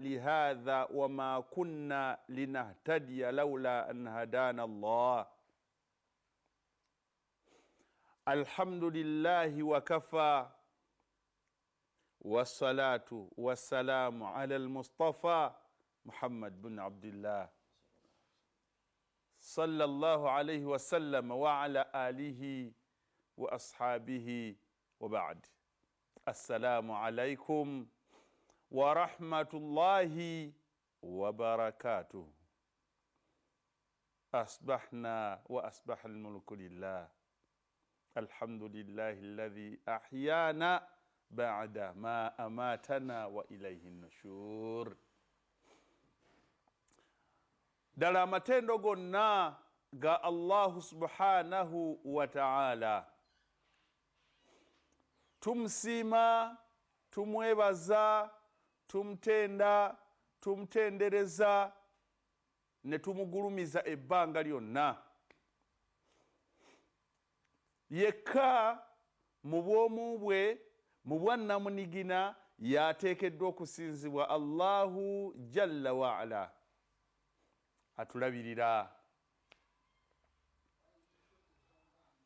لهذا وما كنا لنهتدي لولا أن هدانا الله الحمد لله وكفى والصلاة والسلام على المصطفى محمد بن عبد الله صلى الله عليه وسلم وعلى آله وأصحابه وبعد. السلام عليكم ورحمة الله وبركاته. أصبحنا وأصبح الملك لله الحمد لله الذي أحيانا بعد ما أماتنا وإليه النشور. Dala amatendo gonna ga Allahu subhanahu wa ta'ala tumsima, tumwebaza, tumtenda, tumtendereza ne tumugulumiza ebbanga lyonna. Yekka mu bwomu bwe mu bwannamunigina yateekeddwa okusinzibwa Allahu jalla wa ala. Atulabirira,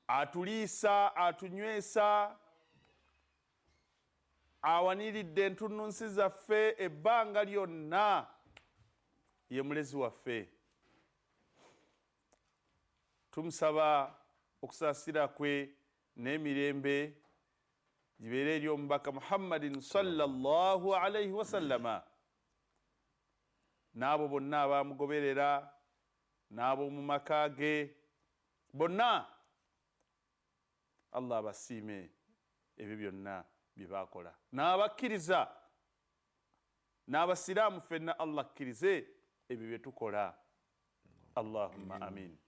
atuliisa, atunywesa, awaniridde entunnunsi zaffe ebbanga lyonna, ye mulezi waffe. Tumusaba okusaasira kwe n'emirembe gibeere eri omubaka Muhammadin sallallahu alayhi wasallama n'abo bonna abamugoberera n'abo mu maka ge bonna. Allah abasiime ebyo byonna bye bakola, n'abakkiriza n'abasiraamu ffenna Allah akkirize ebyo bye tukola. Allahumma amin.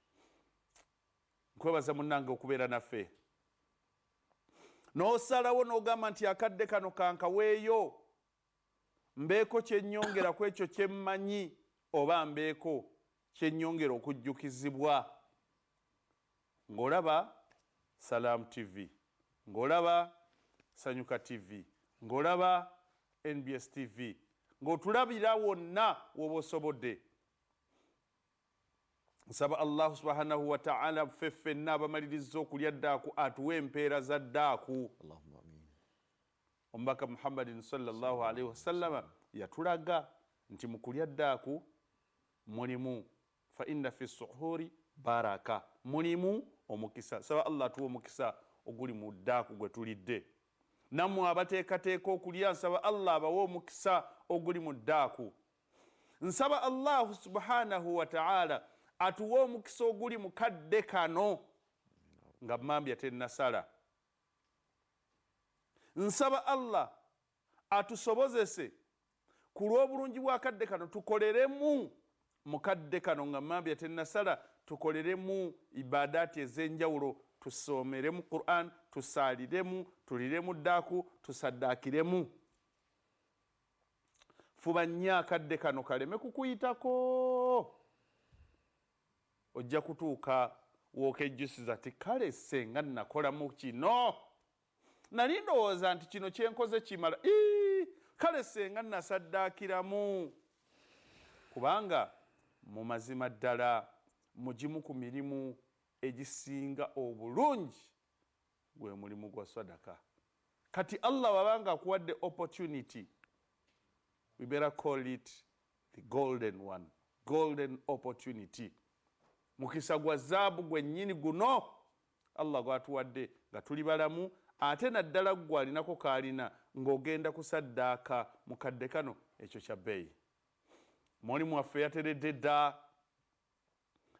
Nkwebaza munnange okubeera naffe n'osalawo n'ogamba nti akadde kano kankaweeyo mbeeko kyennyongera ku ekyo kyemmanyi, oba mbeeko kyennyongera okujjukizibwa, ng'olaba Salam TV, ng'olaba Sanyuka TV, ng'olaba NBS TV, ng'otulabira wonna woba osobodde. Nsaba Allah subhanahu wa ta'ala ffenna abamaliriza okulya ddaaku atuwe empeera za ddaaku. Allahumma amin. Omubaka Muhammadin sallallahu alaihi wasallama yatulaga nti mu kulya ddaaku mulimu fa inna fi suhuri baraka, mulimu omukisa. Saba Allah atuwe omukisa oguli mu ddaaku gwe tulidde. Nammwe abateekateeka okulya nsaba Allah abawe omukisa oguli mu ddaaku. Nsaba Allah subhanahu wa ta'ala atuwe omukisa oguli mu kadde kano nga mambya tennasala. Nsaba Allah atusobozese ku lw'obulungi bw'akadde kano tukoleremu mu kadde kano nga mambya tennasala, tukoleremu ibadaati ez'enjawulo, tusomeremu Qur'an, tusaaliremu, tuliremu ddaaku, tusaddaakiremu. Fuba nnyo akadde kano kaleme kukuyitako. Ojja kutuuka wookejjusiza ti kale senga nakolamu kino, nali ndowooza nti kino kyenkoze kimala, kale senga nasaddaakiramu. Kubanga mu mazima ddala mugimu ku mirimu egisinga obulungi gwe mulimu gwa sadaka. Kati Allah wabanga akuwadde opportunity, we better call it the golden one, golden opportunity. Mukisa gwa zaabu gwe nnyini guno Allah gwatuwadde nga tuli balamu, ate naddala gwe alinako kaalina ng'ogenda kusaddaaka mu kadde kano, ekyo kya bbeeyi. Mulimu waffe yateredde dda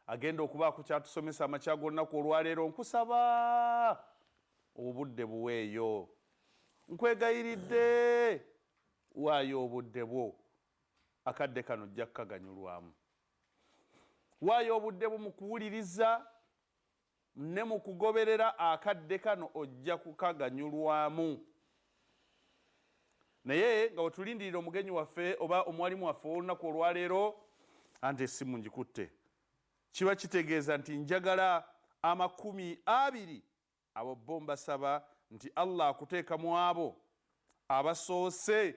agenda okubaako kyatusomesa amakya g'olunaku olwaleero. Nkusaba obudde buweeyo, nkwegayiridde waayo obudde bwo, akadde kano ojja kukaganyulwamu. Waayo obudde bwo mu kuwuliriza ne mu kugoberera akadde kano ojja kukaganyulwamu. Naye nga wetulindirira omugenyi waffe oba omwalimu waffe olunaku olwaleero, anti essimu ngikutte, kiba kitegeeza nti njagala 20 abo bo mbasaba nti Allah akuteeka mu abo abasoose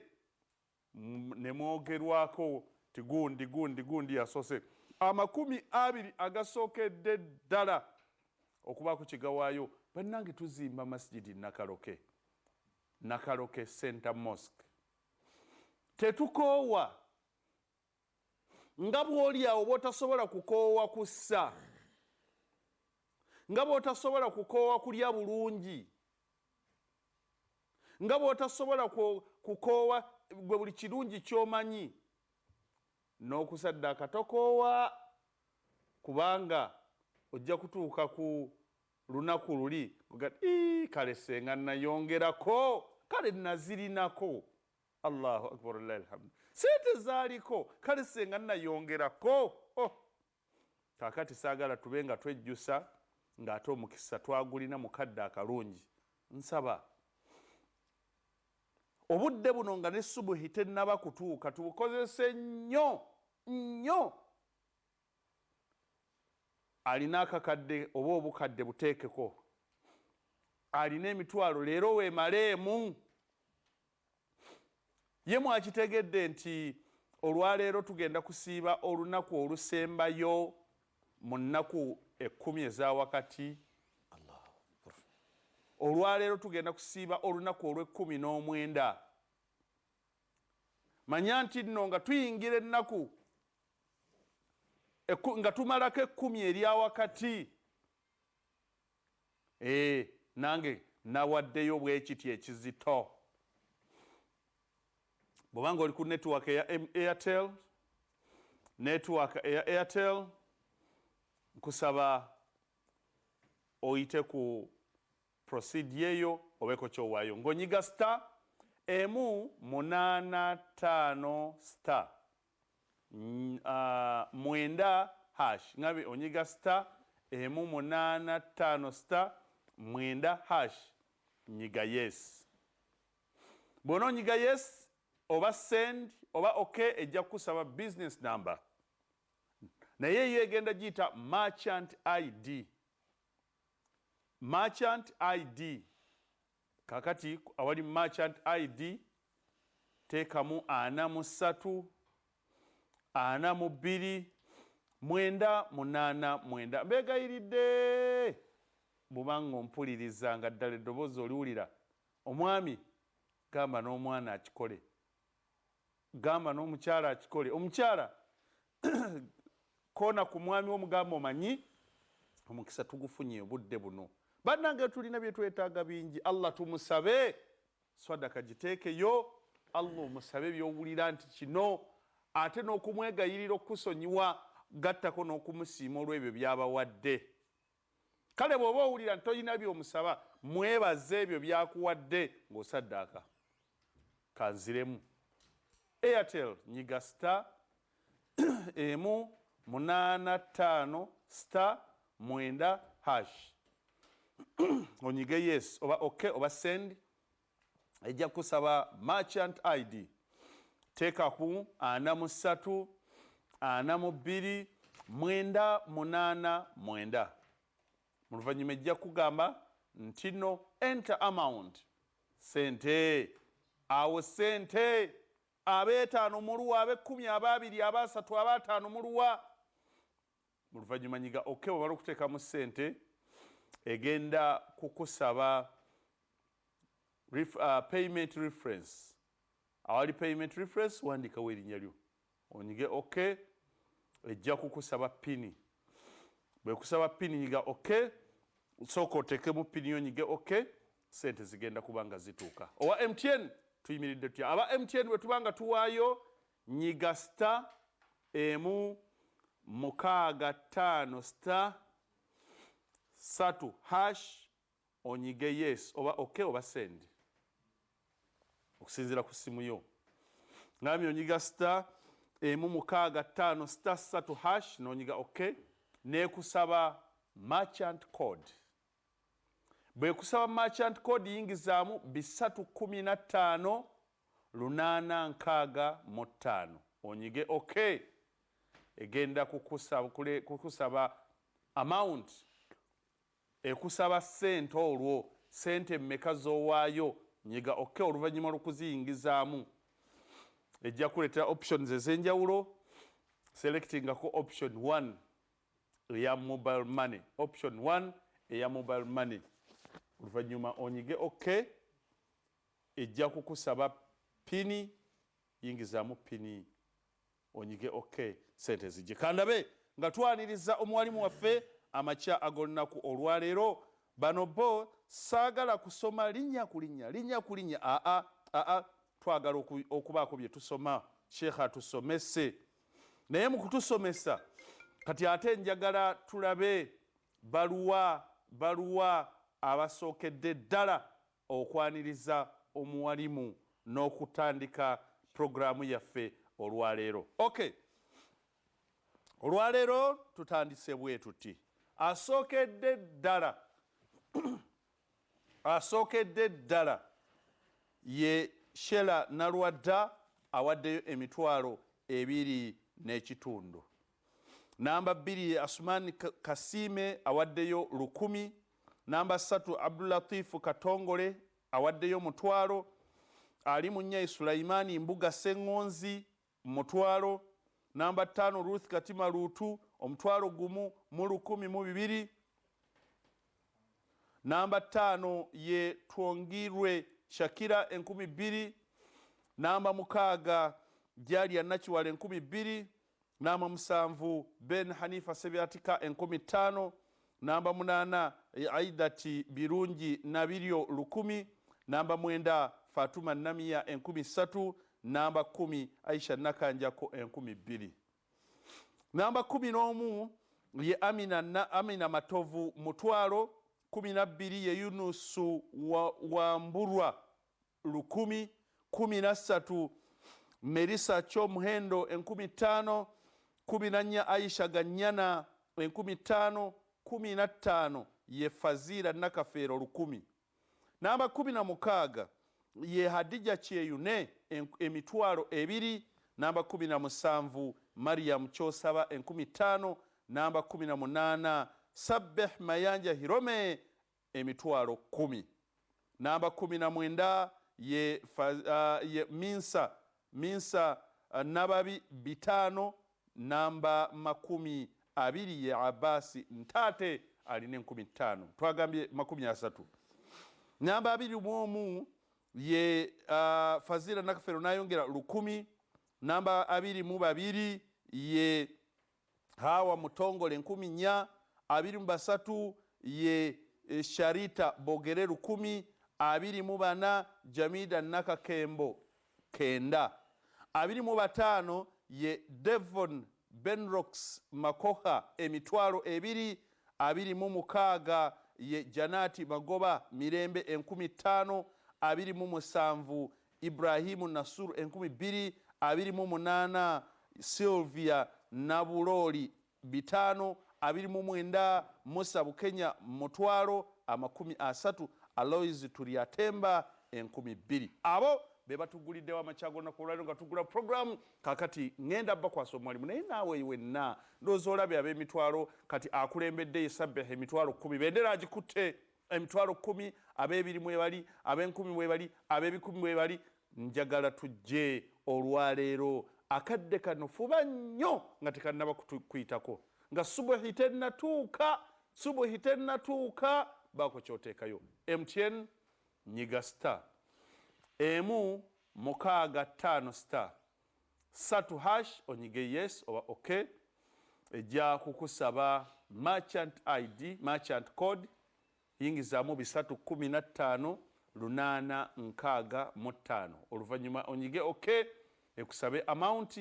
ne mwogerwako ti gundi yasose. Amakumi 2 agasookedde ddala okuba ku kigawaayo. Bannange tuzimba masjidi Nakaloke Center Mosque. Tetukoowa nga bw'oli awo bw'otasobola kukoowa kussa, nga bw'otasobola kukoowa kulya bulungi, nga bw'otasobola kukoowa gwe buli kirungi ky'omanyi, n'okusaddaaka tokoowa, kubanga ojja kutuuka ku lunaku luli kale senga nayongerako, kale nazirinako. Allahu akbar, lillahi alhamdu. Sente zaaliko, kale senga nayongerako. Kaakati saagala tube nga twejjusa ng'ate omukisa twagulina mukadde akalungi. Nsaba obudde buno nga ne subuhi tennaba kutuuka tubukozese nnyo. Alina akakadde oba obukadde buteekeko, alina emitwalo leero weemaleemu. Ye mwakitegedde nti olwaleero tugenda kusiiba olunaku olusembayo mu nnaku 10 ezawakati. Olwaleero tugenda kusiiba olunaku olw'19. Manya nti nno nga tuyingira ennaku nga tumalako 10 eryawakati. Nange nawaddeyo bwekiti ekizito. Bw'obanga oli ku network eya Airtel, nkusaba oyite ku proceed yeyo obeko kyowaayo ng'onyiga star 185 star 9 hash. Ngabe onyiga star 185 star 9 hash, nyiga yes. Bw'ono nyiga yes oba send oba okay, ejja kusaba business number, naye yo egenda giyita merchant ID. Kakati awali merchant ID teekamu 43 42 989. Mbeegayiridde bw'obanga ompuliriza nga ddala eddoboozi oliwulira, omwami gamba n'omwana akikole, gamba n'omukyala akikole. Omukyala koona ku mwami w'omugamba omanyi omukisa tugufunye obudde buno. Bannange tulina bye twetaaga bingi. Allah tumusabe, swadaka giteekeyo. Allah omusabe by'owulira nti kino, ate n'okumwegayirira okusonyiwa, gattako n'okumusiima olw'ebyo by'abawadde. Kale bw'oba owulira nti tolina by'omusaba, mwebaze ebyo byakuwadde ng'osaddaaka. Kanziremu Airtel nyiga star 185 star 9 hash, onyige yes oba okay oba send. Ejja kusaba merchant ID, teekaku 43 42 989. Mu luvannyuma ejja kugamba nti no enter amount, sente. Awo sente ab'ettaano muluwa, ab'ekkumi, ab'abiri, ab'asatu, ab'ataano muluwa. Mu luvannyuma nyiga okay, bw'omala okuteekamu sente egenda kukusaba payment reference. Awali payment reference wandikawo erinnya lyo, onyige okay, ejja kukusaba pini. Bwekusaba pini nyiga okay, sooka oteekemu pini yo, nyige okay, sente zigenda kubanga zituuka. Owa MTN tuyimiridde tutya? Aba MTN bwe tubanga tuwaayo nyiga star 165 star 3 hash, onyige yes oba okay oba send, okusinziira ku simu yo. Ngambye onyiga star 165 star 3 hash n'onyiga okay, neekusaba merchant code. Bwekusaba merchant code yingizaamu 315 865, onyige okay, egenda kukusaba amount, ekusaba sente olwo, sente mmeka z'owaayo, nyiga okay. Oluvannyuma lw'okuziyingizaamu ejja kuleetera options ez'enjawulo. Selectingako option 1 eya mobile money. Option 1 eya mobile money. Oluvannyuma onyige OK. Ejja kukusaba pini, yingizaamu pini, onyige OK, sente zijje. Kandabe nga twaniriza omuwalimu waffe amakya ag'olunaku olwaleero. Bano bo saagala kusoma linnya ku linnya. Twagala okubaako bye tusoma. Sheekh atusomese. Naye mu kutusomesa kati ate njagala tulabe baluwa abasookedde ddala okwaniriza omuwalimu n'okutandika programu yaffe olwaleero. Okay. Olwaleero tutandise bwe tuti. Asookedde ddala ye Shela Nalwadda awaddeyo emitwalo 2.5. Namba 2 ye Asumani Kasime awaddeyo 1000. Namba 3 Abdulatif Katongole awaddeyo 1,000. Ali Munyai Sulaimani Mbuga Sengonzi 1,000. Namba 5 Ruth Katima Lutu 1,112. Namba 5 ye Twongirwe Shakira 2,000. Namba 6 Jalia Nachiwale 2,000. Namba 7 Ben Hanifa Sebyatika 5,000. Namba 8 Aidati Birungi Nabirio 10,000. Namba 9 Fatuma Namia 3,000. Namba 10 Aisha Nakanjako 2,000. Namba 11 ye Amina Matovu 1,000. 12 ye Yunusu Wamburwa 10,000. 13 Melissa Chomuhendo 5,000. 14 Aisha Ganyana 5,000. 15 ye Fazira Nakafero 10,000. Namba 16 ye Hadija Cheyune emitwalo 2. Namba 17 Mariam Chosaba 5,000. Namba 18 Sabbeh Mayanja Hirome emitwalo 10. Namba 19 ye Minsa Nababi 5. Namba 20 ye Abasi Ntate aline 15. Twagambye 30. Namba 21 ye Fazira Nakafero nayongera 10,000. Namba 22 ye Hawa Mutongole 10,000. 23 ye Sharita Bogere 10,000. 24 Jamida Nakakembo 9. 25 ye Devon Benrox Makoha emitwalo 2. 26 ye Janati Magoba Mirembe 15,000. 27 Ibrahimu Nasuru 2,000. 28 Sylvia Nabuloli 5. 29 Musa Bukenya 1,000. 30 Alois Turiatemba 2,000. Abo be batuguliddewo amakyago nakolwaliro nga tugula programu. Kakati ngenda bakwasa omwalimu naye naawe wenna ndowooza olabye ab'emitwalo kati akulembedde Yesabbehe emitwalo 10. Bendera agikutte emitwalo 10. Ab'ebiri mwebali, ab'enkumi mwebali, ab'ebikumi mwebali. Njagala tujje olwaleero akadde kano fuba nnyo nga tekannaba kuyitako nga subuhi tennatuuka baako kyoteekayo. MTN nyiga star 165 star 3 hash onyige yes oba OK. Ejja kukusaba merchant ID, merchant code. Yingizaamu 315 865. Oluvannyuma onyige OK. Ekusabe amount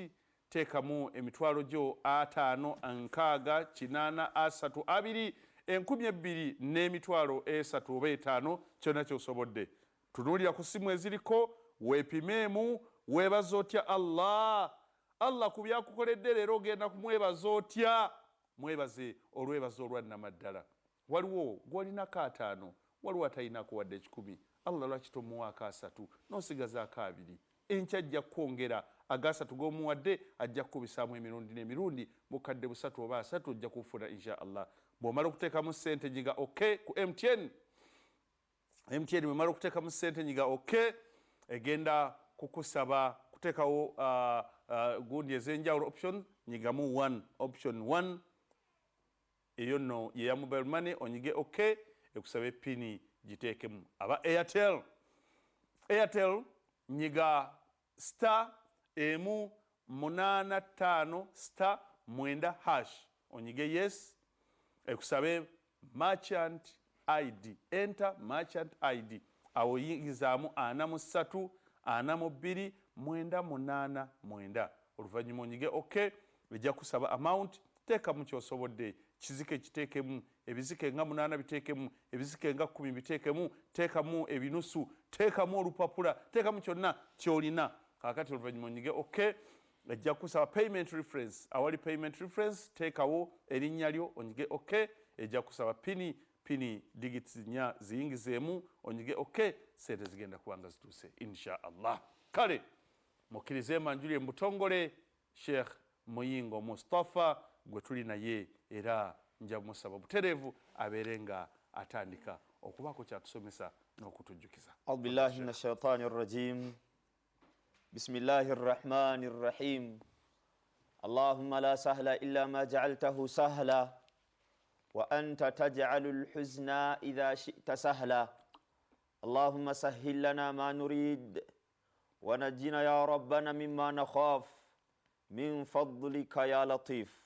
teekamu emitwalo gyo 5 6 8 3 2 2,000 n'emitwalo 3 oba 5 kyonna kyosobodde. Tunuulira ku ssimu eziriko weepimeemu weebaza otya Allah ku byakukoledde leero ogenda kumwebaza otya. Mwebaze olwebaza olwannamaddala. Waliwo gw'olinako 5, waliwo atalinako wadde 10. Allah lwaki tomuwaako 3 n'osigazaako 2. Enkya ajja kwongera aga 3 g'omuwadde ajja kukubisaamu emirundi n'emirundi. Bukadde 3 oba 3 ojja kufuna insha Allah. Bw'omala okuteekamu ssente nyiga OK ku MTN bw'omala okuteekamu ssente nyiga OK egenda kukusaba okuteekawo gundi ez'enjawulo option nyigamu 1 option 1 eyo nno yeya mobile money onyige ok ekusaba epini giteekemu. Aba Airtel nyiga *185*9 onyige yes ekusabe merchant ID, enter merchant ID awo yingizaamu 43 42 989 oluvannyuma onyige ok ejja kusaba amount teekamu kyosobodde kizike kiteekemu ebizike nga 8 biteekemu ebizike nga 10 biteekemu teekamu ebinusu teekamu olupapula teekamu kyonna kyolina kakati oluvannyuma onyige ok ejja kusaba payment reference awali payment reference teekawo erinnya lyo onyige ok ejja kusaba pini digits 4 ziyingizeemu onyige ok sente zigenda kubanga zituuse insha Allah. Kale mukkirize manjuli embutongole Sheikh Muyingo Mustafa gwe tuli naye era nja musaba butereevu abeere nga atandika okubaako kyatusomesa n'okutujjukiza. A'udhu billahi minash shaitani rrajim. Bismillahir rahmanir rahim. Allahumma la sahla illa ma ja'altahu sahla wa anta taj'alul huzna idha shi'ta sahla. Allahumma sahhil lana ma nurid wa najjina ya rabbana mimma nakhaf min fadlika ya latif.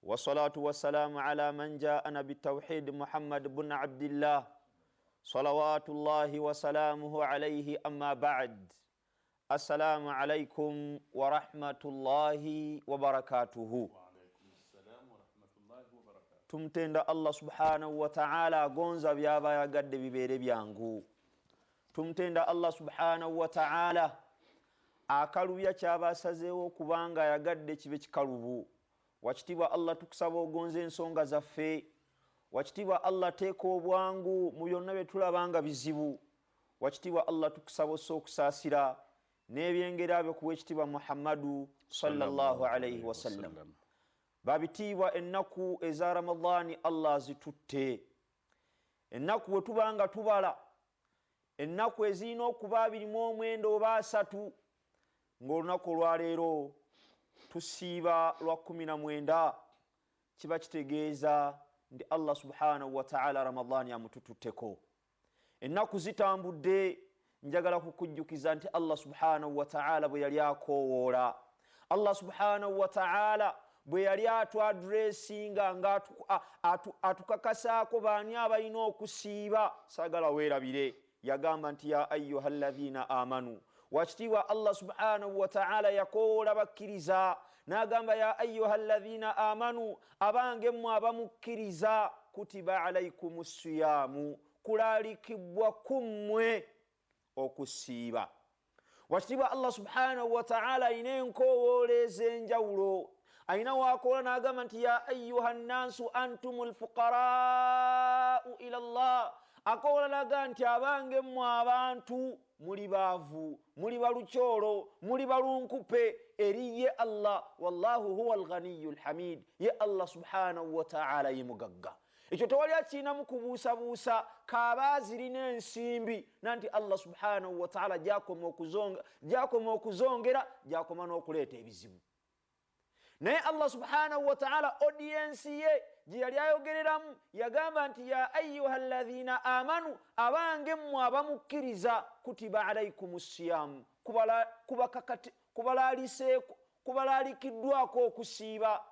والصلاة والسلام على من جاءنا بالتوحيد محمد بن عبد الله صلوات الله وسلامه عليه أما بعد. السلام عليكم ورحمة الله وبركاته. وعليكم السلام ورحمة الله وبركاته. تمتند الله سبحانه وتعالى غونزا بيابا يقد ببيري بيانغو. تمتند الله سبحانه وتعالى akalu byakyaba sazeewo kubanga yagadde kibe kikalubu. Wakitibwa Allah tukusaba ogonze ensonga zaffe. Wakitibwa Allah teeka obwangu mu byonna bye tulabanga bizibu. Wakitibwa Allah tukusaba okusaasira n'ebyengera byo kuwa ekitibwa Muhammadu sallallahu alayhi wasallam. Babitiibwa ennaku eza Ramadani Allah zitutte. Ennaku we tubanga tubala ennaku ezirina okuba 21 oba 3 ng'olunaku olwaleero tusiiba lwa 19 kiba kitegeeza nti Allah subhanahu wa ta'ala Ramadani amutututteko. Ennaku zitambudde njagala kukujjukiza nti Allah subhanahu wa ta'ala bwe yali akoowoola, Allah subhanahu wa ta'ala bwe yali atwadressinga nga atukakasaako baani abalina okusiiba saagala weerabire yagamba nti ya ayyuhalladhina amanu. Wakitibwa Allah subhanahu wa ta'ala yakoowoola bakkiriza n'agamba ya ayyuhalladhina amanu abange mmwe abamukkiriza kutiba alaykumus siyamu kulaalikibwa kummwe okusiiba. Wakitibwa Allah subhanahu wa ta'ala ayina enkoowoola ez'enjawulo. Ayina waakoola n'agamba nti ya ayyuhannaasu antumul fuqaraa'u ila Allah. Akoola n'agamba nti abange mmwe abantu muli baavu, muli balukyolo, muli balunkupe eri ye Allah. Wallahu huwa al-ghaniyyul hamid. Ye Allah subhanahu wa ta'ala ye mugagga. Ekyo tewali akinamu kubuusabuusa kabaazirina ensimbi nanti Allah subhanahu wa ta'ala gyakoma okuzongera gyakoma n'okuleeta ebizibu. Naye Allah subhanahu wa ta'ala audience ye gye yali ayogereramu yagamba nti ya ayyuhalladhina amanu abange mmwe abamukkiriza kutiba alaykumus siyamu kubalalikiddwako okusiiba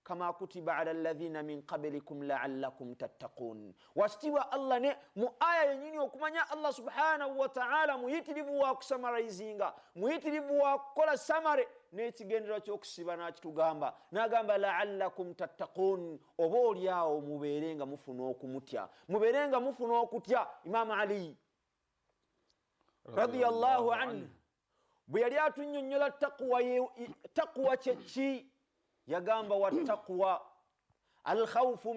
kama kutiba ala alladhina min qablikum la'allakum tattaqun. Wakitibwa Allah ne mu aya yenyini okumanya Allah subhanahu wa ta'ala muyitirivu wa kusamarizinga, muyitirivu wa kukola samare n'ekigendera ky'okusiba n'akitugamba n'agamba la'allakum tattaqun, oba olyawo mubeere nga mufuna okumutya, mubeere nga mufuna okutya. Imam Ali radiyallahu anhu bwe yali atunnyonnyola taqwa kyeki yagamba wattaqwa alkhawfu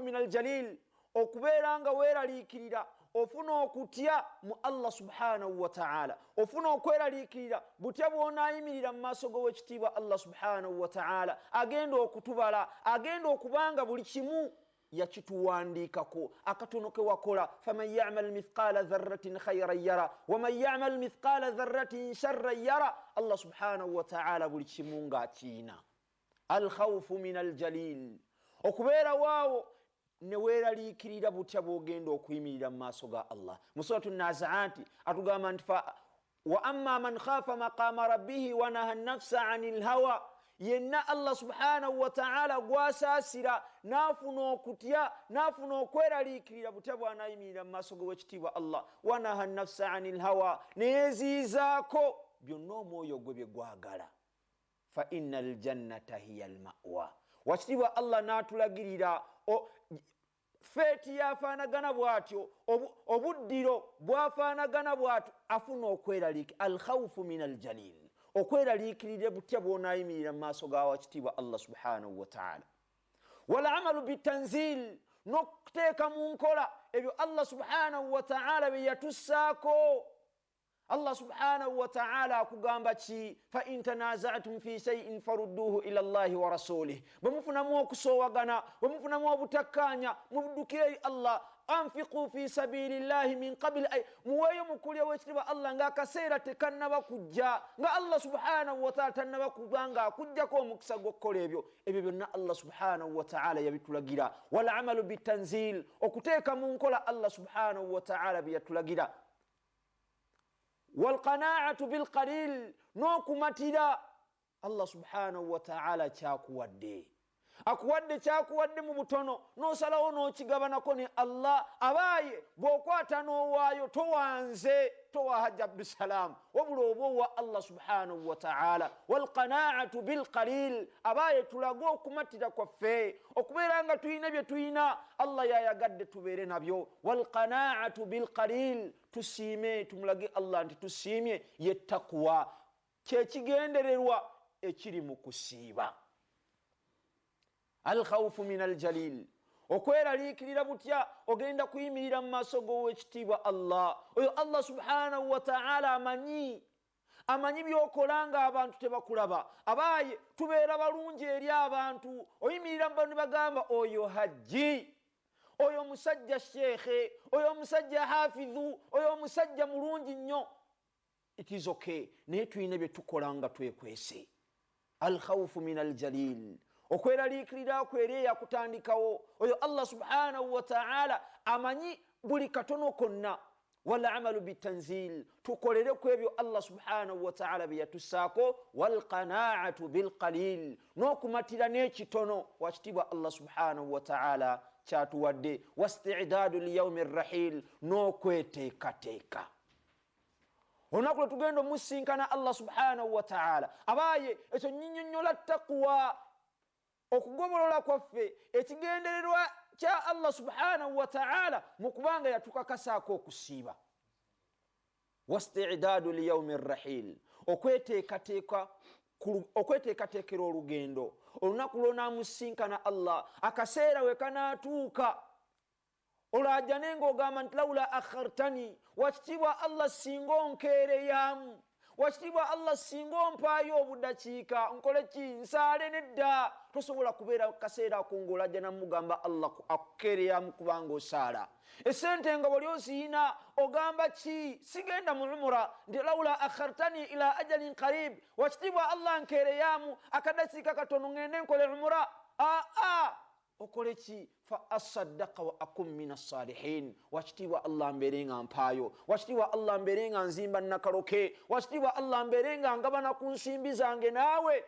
min aljalil, okubeera nga weeraliikirira ofuna okutya mu Allah subhanahu wa ta'ala, ofuna okweraliikirira butya bw'onaayimirira mu maaso g'owekitiibwa Allah subhanahu wa ta'ala agenda okutubala, agenda okubanga buli kimu yakituwandiikako akatono ke wakola faman yamal mithqala dharratin khayran yara waman yamal mithqala dharratin sharran yara Allah subhanahu wa ta'ala buli kimu ng'akiina alkhawfu min aljalil okubeera waawo ne weeraliikirira butya bw'ogenda okuyimirira mu maaso ga Allah mu suratu nazi'ati atugamba nti wa amma man khafa maqama rabbihi wa naha an-nafsa 'anil hawa yenna Allah subhanahu wa ta'ala gwasaasira n'afuna okutya n'afuna okweraliikirira butya bw'anayimirira mu maaso g'owekitiibwa Allah wa naha an-nafsa 'anil hawa neyeziizaako byonna omwoyo gwe bye gwagala fa innal jannata hiya al-ma'wa wakitiibwa Allah n'atulagirira feeti yafaanagana bw'atyo obuddiro bwafaanagana bw'atyo afuna okweraliikira alkhawfu min aljalil okweraliikirire butya bw'onaayimirira mu maaso ga wakitiibwa Allah subhanahu wa ta'ala walamalu bitanzil n'okuteeka mu nkola ebyo Allah subhanahu wa ta'ala bye yatussaako Allah subhanahu wa ta'ala akugamba ki fa in tanaza'tum fi shay'in farudduhu ila Allahi wa rasulih bwemufunamu okusoowagana bwemufunamu obutakkaanya mubuddukire Allah anfiqu fi sabilillahi min qabli ay muweeyo mukulya w'ekitiibwa Allah ng'akaseera tekannaba kujja nga Allah subhanahu wa ta'ala tannaba kubanga akujjako omukisa gw'okukola ebyo byonna Allah subhanahu wa ta'ala yabitulagira wal amalu bitanzil okuteeka mu nkola Allah subhanahu wa ta'ala bye yatulagira walqanaatu bilqalil n'okumatira Allah subhanahu wa ta'ala kyakuwadde akuwadde kyakuwadde mu butono n'osalawo n'okigabanako ne Allah abaaye bw'okwata n'owaayo towanze towa hajja abdusalaam wabula oba owa Allah subhanahu wa ta'ala walqanaatu bilqalil abaaye tulage okumatira kwaffe okubeera nga tuyina bye tuyina Allah yayagadde tubeere nabyo walqanaatu bilqalil tusiime tumulage Allah nti tusiimye ye taqwa kyekigendererwa ekiri mu kusiiba alkhawfu min aljalil okweraliikirira butya ogenda kuyimirira mu maaso g'owekitiibwa Allah oyo Allah subhanahu wa ta'ala amanyi byokola nga abantu tebakulaba abaaye tubeera balungi eri abantu oyimirira ne bagamba oyo hajji oyo musajja sheekhe oyo musajja hafidhu oyo musajja mulungi nnyo it is okay naye tulina bye tukola nga twekwese alkhawfu min aljalil okweraliikirira kweri yakutandikawo oyo Allah subhanahu wa ta'ala amanyi buli katono konna walamalu bitanzil tukolere ku ebyo Allah subhanahu wa ta'ala bye yatussaako walqanaatu bilqalil n'okumatira n'ekitono wakitiibwa Allah subhanahu wa ta'ala kyatuwadde wasti'daadu liyawmi rrahil n'okweteekateeka olunaku lwe tugenda omusinkana Allah subhanahu wa ta'ala abaaye ekyo nnyinnyonnyola taqwa okugobolola kwaffe ekigendererwa kya Allah subhanahu wa ta'ala mu kubanga yatukakasaako okusiiba wasti'daadu liyawmi rrahil okweteekateekera olugendo olunaku lw'onaamusinkana Allah akaseera we kanaatuuka olajjane ng'ogamba nti lawula akhartani wakitiibwa Allah singa onkeereyamu wakitiibwa Allah singa ompaayo obudakiika nkole ki nsaale nedda tosobola kubeera kaseera ako ng'olajja namugamba Allah akukeereyamu kubanga osaala esente nga bwali oziyina ogamba ki sigenda mu umura nti lawula akhartani ila ajalin qarib wakitiibwa Allah nkeereyamu akadakiika katono ngende nkole umura okole ki fa asaddaqa wa akum min as-salihin wakitiibwa Allah mbeere nga mpaayo wakitiibwa Allah mbeere nga nzimba nakaloke wakitiibwa Allah mbeere nga ngabana ku nsimbi zange naawe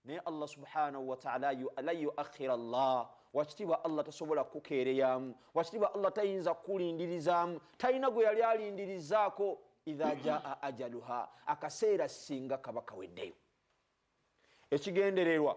naye Allah subhanahu wa ta'ala la yuakhira Allah wakitiibwa Allah tasobola kukeereyamu wakitiibwa Allah tayinza kukulindirizaamu talina gwe yali alindirizaako idha jaa ajaluha akaseera singa kaba kaweddeyo ekigendererwa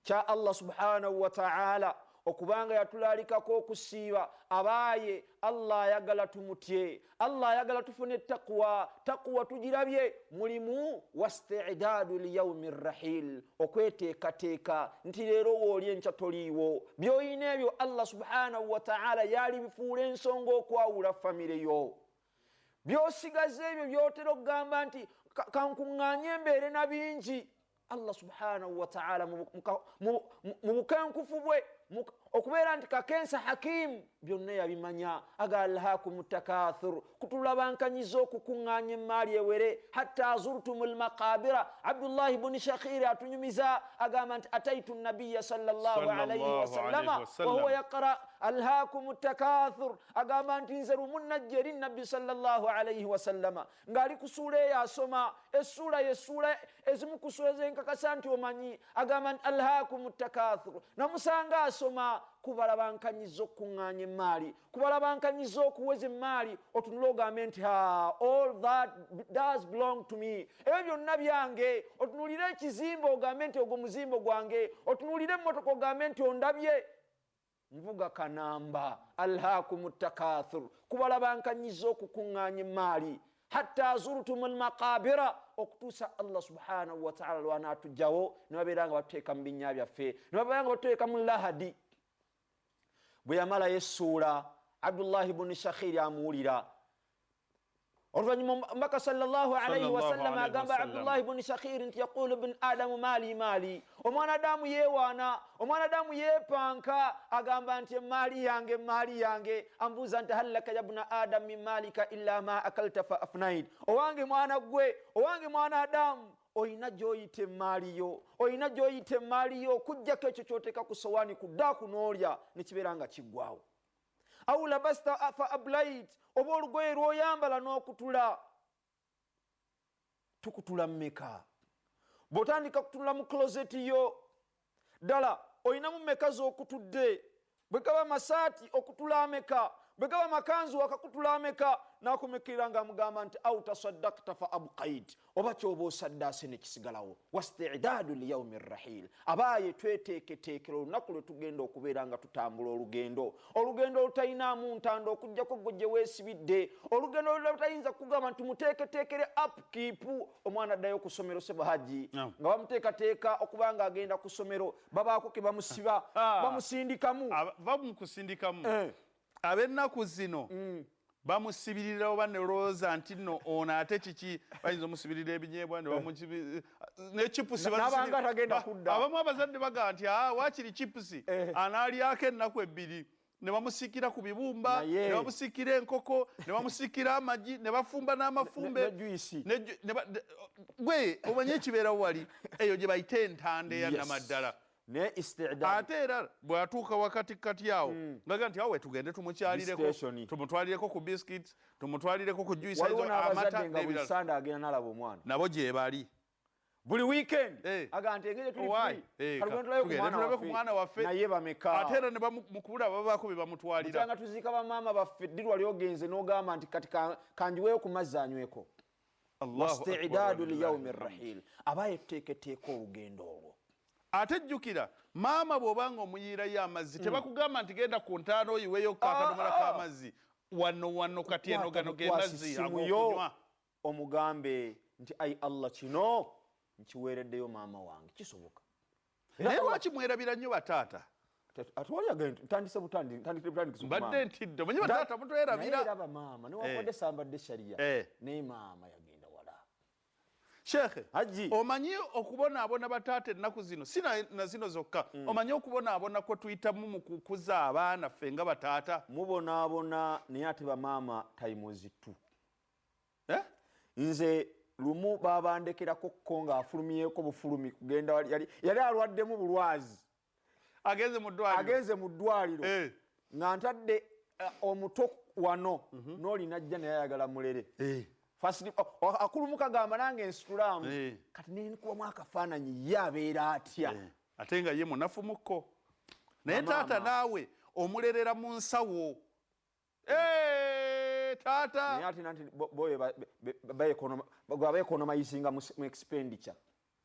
kya Allah subhanahu wa ta'ala okubanga yatulalikako okusiiba abaaye Allah ayagala tumutye Allah ayagala tufune taqwa tugirabye mulimu wasti'daadu liyawmi rrahil okweteekateeka nti leero woolye enkya toliiwo byoyina ebyo Allah subhanahu wa ta'ala yali bifuula ensonga okwawula famire yo byosigaza ebyo byotera okugamba nti kankuŋŋaanye embeere na bingi Allah subhanahu wa ta'ala mu bukenkufu bwe okubeera nti kakensa hakimu byonna yabimanya aga alhaakumu takathur kutulabankanyiza okukuŋŋaanya emaali ewere hatta zurtumu lmaqabira. Abdullahi buni shakhiri atunyumiza agamba nti ataitu nabiya sallallahu alayhi wasallama wahuwa yaqra alhaakumu takathur, agamba nti nze lumu najja eri nabbi sallallahu alayhi wasallama ng'ali ku ssuula eyo asoma essuula y'essuula ezimu ku ssuula zenkakasa nti omanyi, agamba nti alhaakumu takathur, namusanga asoma kubalabankanyiza okukuŋŋaanya emaali, kubalabankanyiza okuweza emaali, otunula ogambe nti all that does belong to me, ebyo byonna byange. Otunulire ekizimbe ogambe nti ogwo muzimbo gwange, otunulire emmotoka ogambe nti ondabye. Nvuga kanamba alhaakumu takathur, kubalabankanyiza okukuŋŋaanya emaali hatta zurtumu lmaqabira, okutuusa Allah subhanahu wa ta'ala lwanaatujjawo ne babeera nga batuteeka mu binnya byaffe, ne babeera nga batuteeka mu lahadi. Bwe yamalayo essuula, Abdullahi buni shakhiri amuwulira. Oluvannyuma omubaka sallallahu alayhi wasallam agamba Abdullahi buni shakhiri nti yaqulu ibn adamu maali maali, omwana adamu yeewaana, omwana adamu yeepanka, agamba nti emaali yange emaali yange. Ambuuza nti hal laka ya ibna adam min maalika illa ma akalta fa afnaid, owange mwana gwe, owange mwana adamu, oyina gy'oyita emaali yo, oyina gy'oyita emaali yo okuggyako ekyo ky'oteeka ku sowaani ku ddaaku n'olya ne kibeera nga kiggwawo. Aw labasta fa ablayit, oba olugoye lw'oyambala n'okutula. Tukutula mmeka? Bw'otandika kutula mu klozeti yo, ddala oyinamu mmeka z'okutudde? Bwe gaba masaati okutula ameka? Bwe gaba makanzu akakutula ameka? N'akomekerera ng'amugamba nti aw tasaddaqta fa abqayt, oba ky'oba osaddaase ne kisigalawo. Wasti'daadu liyawmi rrahil, abaaye tweteeketeekera olunaku lwe tugenda okubeera nga tutambula olugendo, olugendo olutalinaamu ntanda okuggyako gwe gye weesibidde, olugendo olutayinza kugamba nti muteeketeekere upkeep. Omwana addayo ku ssomero sebahaji nga bamuteekateeka okuba nga agenda ku ssomero, babaako ke bamusiba bamusindikamu, bamukusindikamu. Ab'ennaku zino bamusibirira oba ne lowooza nti nno ono ate kiki, bayinza omusibirira ebinyeebwa ne chipusi n'abanga tagenda kudda. Abamu abazadde bagamba nti waakiri chipusi anaalyako ennaku ebbiri, ne bamusikira ku bibumba, ne bamusikira enkoko, ne bamusikira amagi, ne bafumba n'amafumbe gwe omanye ekibeerawo wali eyo gye bayita entanda eya namaddala. Ate era bw'atuuka wakati awo ngaga nti awe tugende tumukyalireko, tumutwalireko ku biscuits, tumutwalireko ku juice, amata n'ebirala, agenda n'alaba omwana nabo gye bali buli weekend aga nti engeri tuli tulabe ku mwana waffe, naye bameka. Ate era ne bamukubula babaako be bamutwalira. Nga tuziika bamaama baffe ddi lwali ogenze n'ogamba nti kati kanjiweeyo ku mazzi anyweko. Wasti'daadu liyawmi rrahil, abaaye tuteeketeeka olugendo olwo. Ate jjukira maama bw'obanga omuyiirayo amazzi tebakugamba nti genda ku ntaana oyiweeyo akadomola k'amazzi, wano kati eno gano ge mazzi ag'okunywa, omugambe nti ayi Allah kino nkiweereddeyo maama wange. Kisoboka naye lwaki mwerabira nnyo bataata? Mbadde ntidde omanyi bataata mutwerabira. Era bamaama newakodde sambadde sharia naye maama yagenda wala. Sheikhe omanyi okubonaabona bataata ennaku zino si na zino zokka, omanyi okubonaabona kwe tuyitamu mu kukuza abaana ffe nga bataata? Mubonaabona naye ate bamaama tayimuzitu. Nze lumu babandekerako ko ng'afulumyeko bufulumi kugenda yali alwaddemu bulwazi, agenze mu ddwaliro nga ntadde omuto wano n'oli najja naye ayagala mulere. Akulumuka gamba nange ensitulaamu kati nenikubamu akafaananyi ye abeera atya? Ate nga ye munafu mukko. Naye taata naawe omulerera mu nsawo. Taata naye ate nanti baekonomayizinga mu expenditure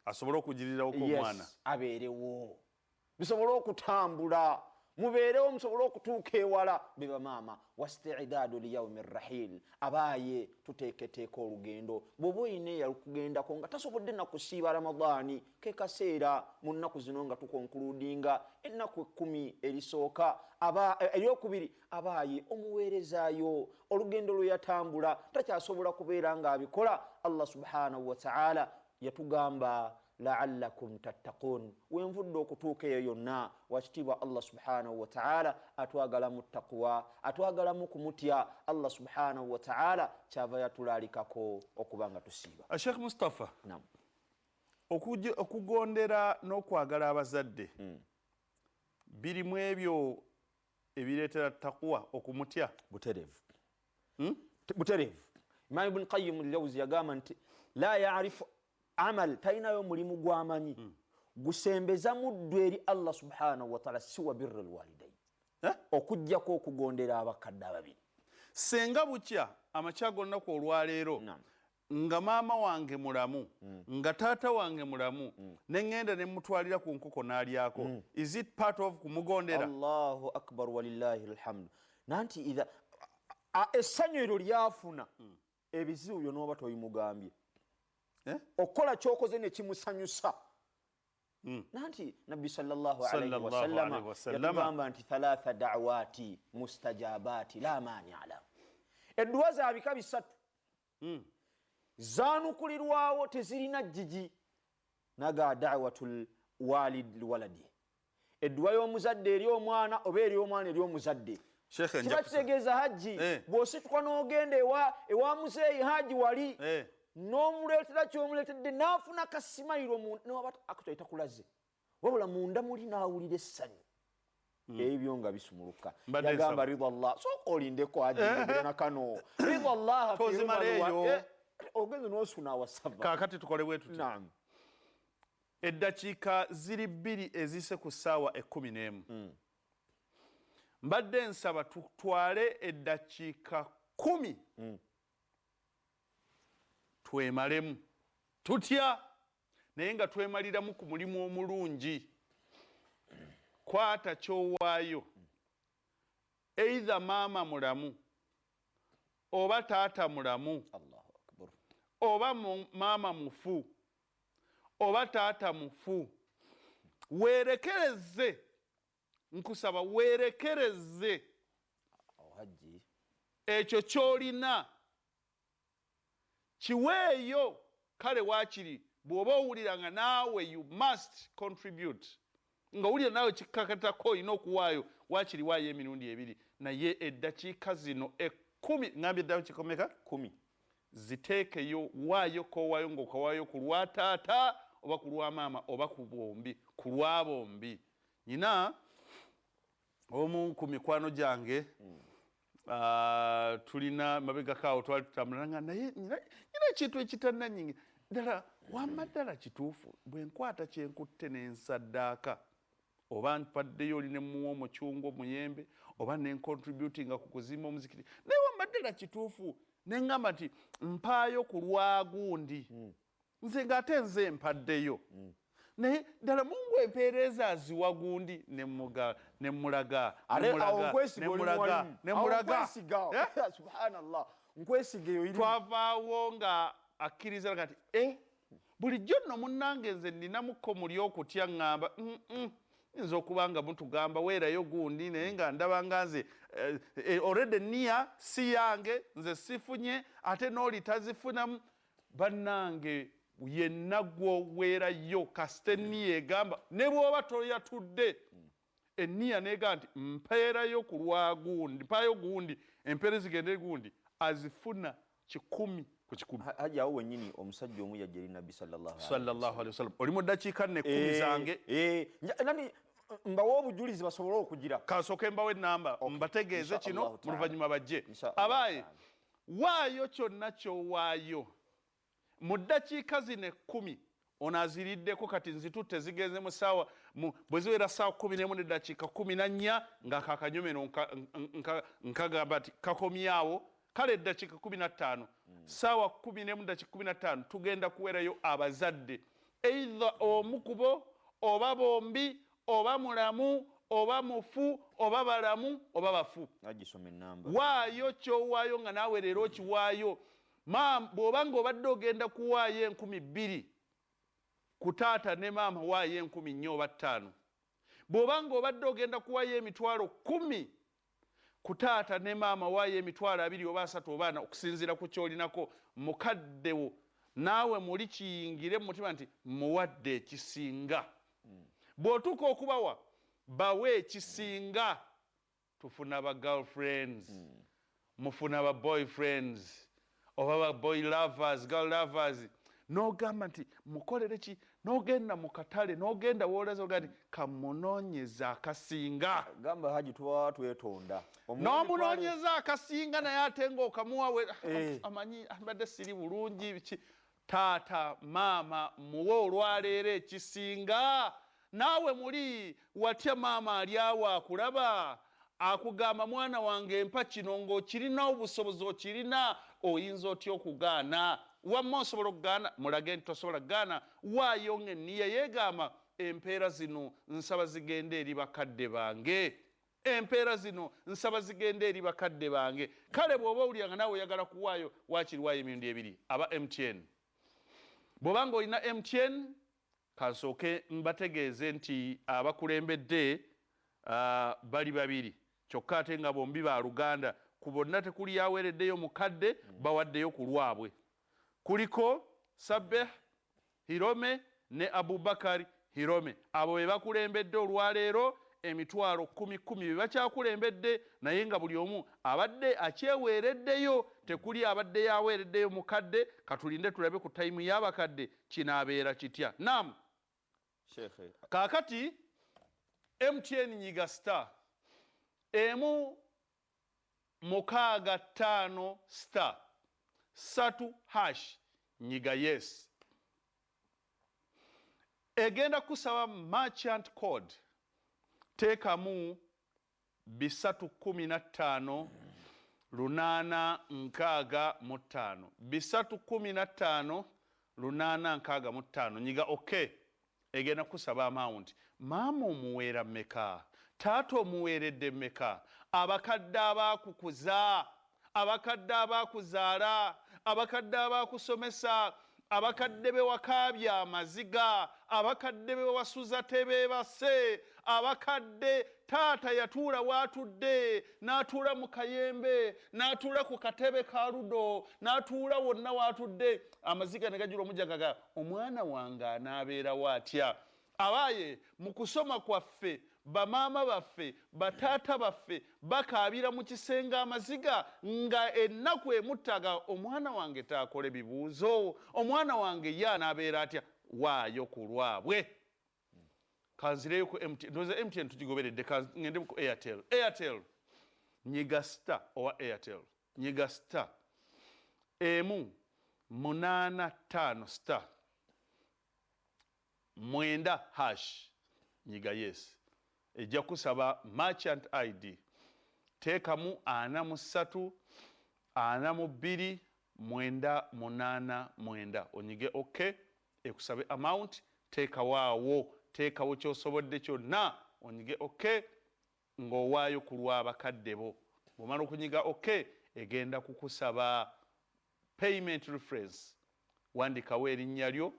asobole okugirirawo omwana abeerewo, bisobole okutambula, mubeerewo musobole okutuuka ewala be bamaama. Wasti'daadu liyawmi rrahil, abaaye tuteeketeeka olugendo. Bw'oba oyina eyakugendako nga tasobodde na kusiiba Ramadaani, ke kaseera mu nnaku zino nga tukonkuludinga ennaku 10 erisooka, eryokubiri abaaye omuweerezaayo olugendo lwe yatambula takyasobola kubeera ng'abikola. Allah subhanahu wa ta'ala yatugamba la'allakum tattaqun. Wenvudde okutuuka eyo yonna wakitiibwa Allah subhanahu wa ta'ala atwagalamu taqwa, atwagalamu kumutya Allah subhanahu wa ta'ala kyava yatulalikako okubanga tusiiba. Sheikh Mustafa, Naam. okugondera n'okwagala abazadde birimu ebyo ebireetera taqwa okumutya buterevu. Buterevu. Imam Ibn Qayyim al-Jawzi yagamba nti la ya'rifu amal, talinayo mulimu gw'amanyi gusembeza muddu eri Allah subhanahu wa ta'ala siwa birra alwalidain, okujjako okugondera abakadde ababiri. Senga bukya amakya gonna ku olwaleero nga maama wange mulamu nga taata wange mulamu neŋŋenda ne mutwalira ku nkoko n'alyako, is it part of kumugondera? Allahu akbar walillahi alhamdu. Nanti idha essanyu eryo lyafuna ebizibu byo n'oba toyimugambye, okukola kyokoze ne kimusanyusa. Nanti Nabbi sallallahu alayhi wa sallam yatugamba nti thalatha da'wati mustajabati la mani'a lahu. Edduwa za bika bisatu zanukulirwawo tezirina jjiji. Naga da'watul walid waladi, edduwa y'omuzadde eri omwana oba eri omwana eri omuzadde. Kiba kitegeeza hajji bw'osituka n'ogenda ewa muzeeyi hajji wali n'omuleetera ky'omuleetedde n'afuna kasimayiro newaba akutoyi takulaze wabula munda muli n'awulira essanyu. Ebyo nga bisumuluka. Yagamba ridha Allah, sooka olindeko hajji na kano ridha Allah ogenze n'osuna awasava. Kaakati tukole bwe tuti. Naam. Eddakiika ziri 2 ezise ku ssaawa 11. Mbadde nsaba tutwale eddakiika 10 twemalemu tutya naye nga twemaliramu ku mulimu omulungi. Kwata kyowaayo, either maama mulamu oba taata mulamu, Allahu akbar, oba maama mufu oba taata mufu, weerekereze, nkusaba weerekereze ekyo ky'olina kiweeyo. Kale waakiri bw'oba owulira nga naawe you must contribute, nga owulira naawe kikkakatako olina okuwaayo, waakiri waayo emirundi 2 naye eddakiika zino 10 ngambye eddakiika komeka 10 ziteekeyo, waayo kowaayo ng'okawaayo ku lwa taata oba ku lwa maama oba ku bombi, ku lwa bombi. Nyina omu ku mikwano gyange tulina mabegakaawo twali tutambulanga naye nyina ekintu ekitannanyingi ddala wamma ddala kituufu bwe nkwata kyenkutte n'ensaddaaka oba mpaddeyo oli ne muwa omucungwa omuyembe oba nencontributinga ku kuzimba omuzikiti naye wamma ddala kituufu neŋŋamba nti mpaayo ku lwa gundi nze ng'ate nze mpaddeyo naye ddala Mungu empeereza aziwa gundi nemulaga subhanallah nkwesigeyo twavaawo nga akkiriza nti bulijjo nno munnange nze nninamuko muli okutya ŋŋamba nza okuba nga mutugamba weerayo gundi naye nga ndaba nga nze already niya si yange nze sifunye ate n'oli tazifunamu. Bannange yenna gwoweerayo kasita enniya egamba ne bw'oba toyatudde enniya neegamba nti mpeerayo ku lwa gundi, mpaayo gundi empeere zigende gundi azifuna 10 ku 10. Hajji awo wennyini omusajja omu yajja eri Nabbi sallallahu alaihi wasallam oli mu ddakiika 10 zange nani mbawo obujulizi basobole okugira. Kasooke mbawo ennamba mbategeeze kino mu luvannyuma bajje. Abaaye waayo kyonna kyowaayo mu ddakiika zino 10 onaziriddeko kati nzitutte zigenze mu ssaawa bwe ziwera ssaawa 11 n'eddakiika 14 nga kakanyomero nkagamba nti kakomyawo. Kale eddakiika 15 ssaawa 11 n'eddakiika 15 tugenda kuweerayo abazadde either omu kubo oba bombi oba mulamu oba mufu oba balamu oba bafu. Waayo kyowaayo nga naawe leero okiwaayo. Bw'oba ng'obadde ogenda kuwaayo 2,000 ku taata ne maama waayo 10 oba 5. Bw'oba ng'obadde ogenda kuwaayo emitwalo 10 ku taata ne maama waayo emitwalo 2 oba 3 oba 4 okusinziira ku kyolinako mukaddewo naawe muli kiyingire mu mutima nti muwadde ekisinga. Bw'otuuka okubawa bawe ekisinga. Tufuna ba girlfriends, mufuna ba boyfriends, oba ba boy lovers, girl lovers. N'ogamba nti mukolere ki, n'ogenda mu katale, n'ogenda wooleza ogamba nti kamunoonyeza akasinga. Gamba haji tuba twetonda. N'omunoonyeza akasinga naye ate ng'okamuwa amanyi abadde siri bulungi biki. Taata maama muwe olwaleero ekisinga. Naawe muli watya maama ali awo akulaba akugamba mwana wange mpa kino ng'okirina obusobozi okirina, oyinza otya okugaana? Wamma osobola okugaana? Mulage nti tosobola kugaana. Waayo ng'enniya yeegamba empeera zino nsaba zigende eri bakadde bange, empeera zino nsaba zigende eri bakadde bange. Kale bw'oba owulira naawe oyagala kuwaayo, waakiri waayo emirundi ebiri. Aba MTN bw'obanga olina MTN, kansooke mbategeeze nti abakulembedde bali babiri kyokka ate nga bombi ba Luganda. Ku bonna tekuli yaweereddeyo mukadde, bawaddeyo ku lwabwe. Kuliko Sabeh Hirome ne Abubakar Hirome. Abo be bakulembedde olwaleero emitwalo 10,000 be bakyakulembedde, naye nga buli omu abadde akyeweereddeyo. Tekuli abadde yaweereddeyo mukadde. Katulinde tulabe ku tayimu y'abakadde kinaabeera kitya. Naam Sheikh, kaakati MTN nyiga star emu 65 star 3 hash nyiga yes. Egenda kusaba merchant code. Teekamu 315 865 315 865. Nyiga okay. Egenda kusaba amount. Maama omuweera mmeka? Taata omuweeredde mmeka? Abakadde abaakukuza, abakadde abaakuzaala, abakadde abaakusomesa, abakadde be wakaabya amaziga, abakadde be wasuza tebeebase, abakadde taata yatuula waatudde, n'atuula mu kayembe, n'atuula ku katebe ka ludo, n'atuula wonna waatudde, amaziga ne gajula omujjagaga, omwana wange anaabeerawo atya? Abaaye mu kusoma kwaffe bamaama baffe bataata baffe bakaabira mu kisenge amaziga nga ennaku emuttaga, omwana wange taakole bibuuzo, omwana wange ye anaabeera atya? Waayo ku lwabwe. Kanzireyo ku MTN, ndoza MTN tugigoberedde, ngende ku Airtel. Airtel nyiga star owa Airtel nyiga star emu 85 star 9 hash nyiga yes. Ejja kusaba merchant ID. Teekamu 43 42 989 onyige okay. Ekusabe amount. Teekawo ky'osobodde kyonna onyige okay ng'owaayo ku lw'abakadde bo. Bw'omala okunyiga okay, egenda kukusaba payment reference. Wandikawo erinnya lyo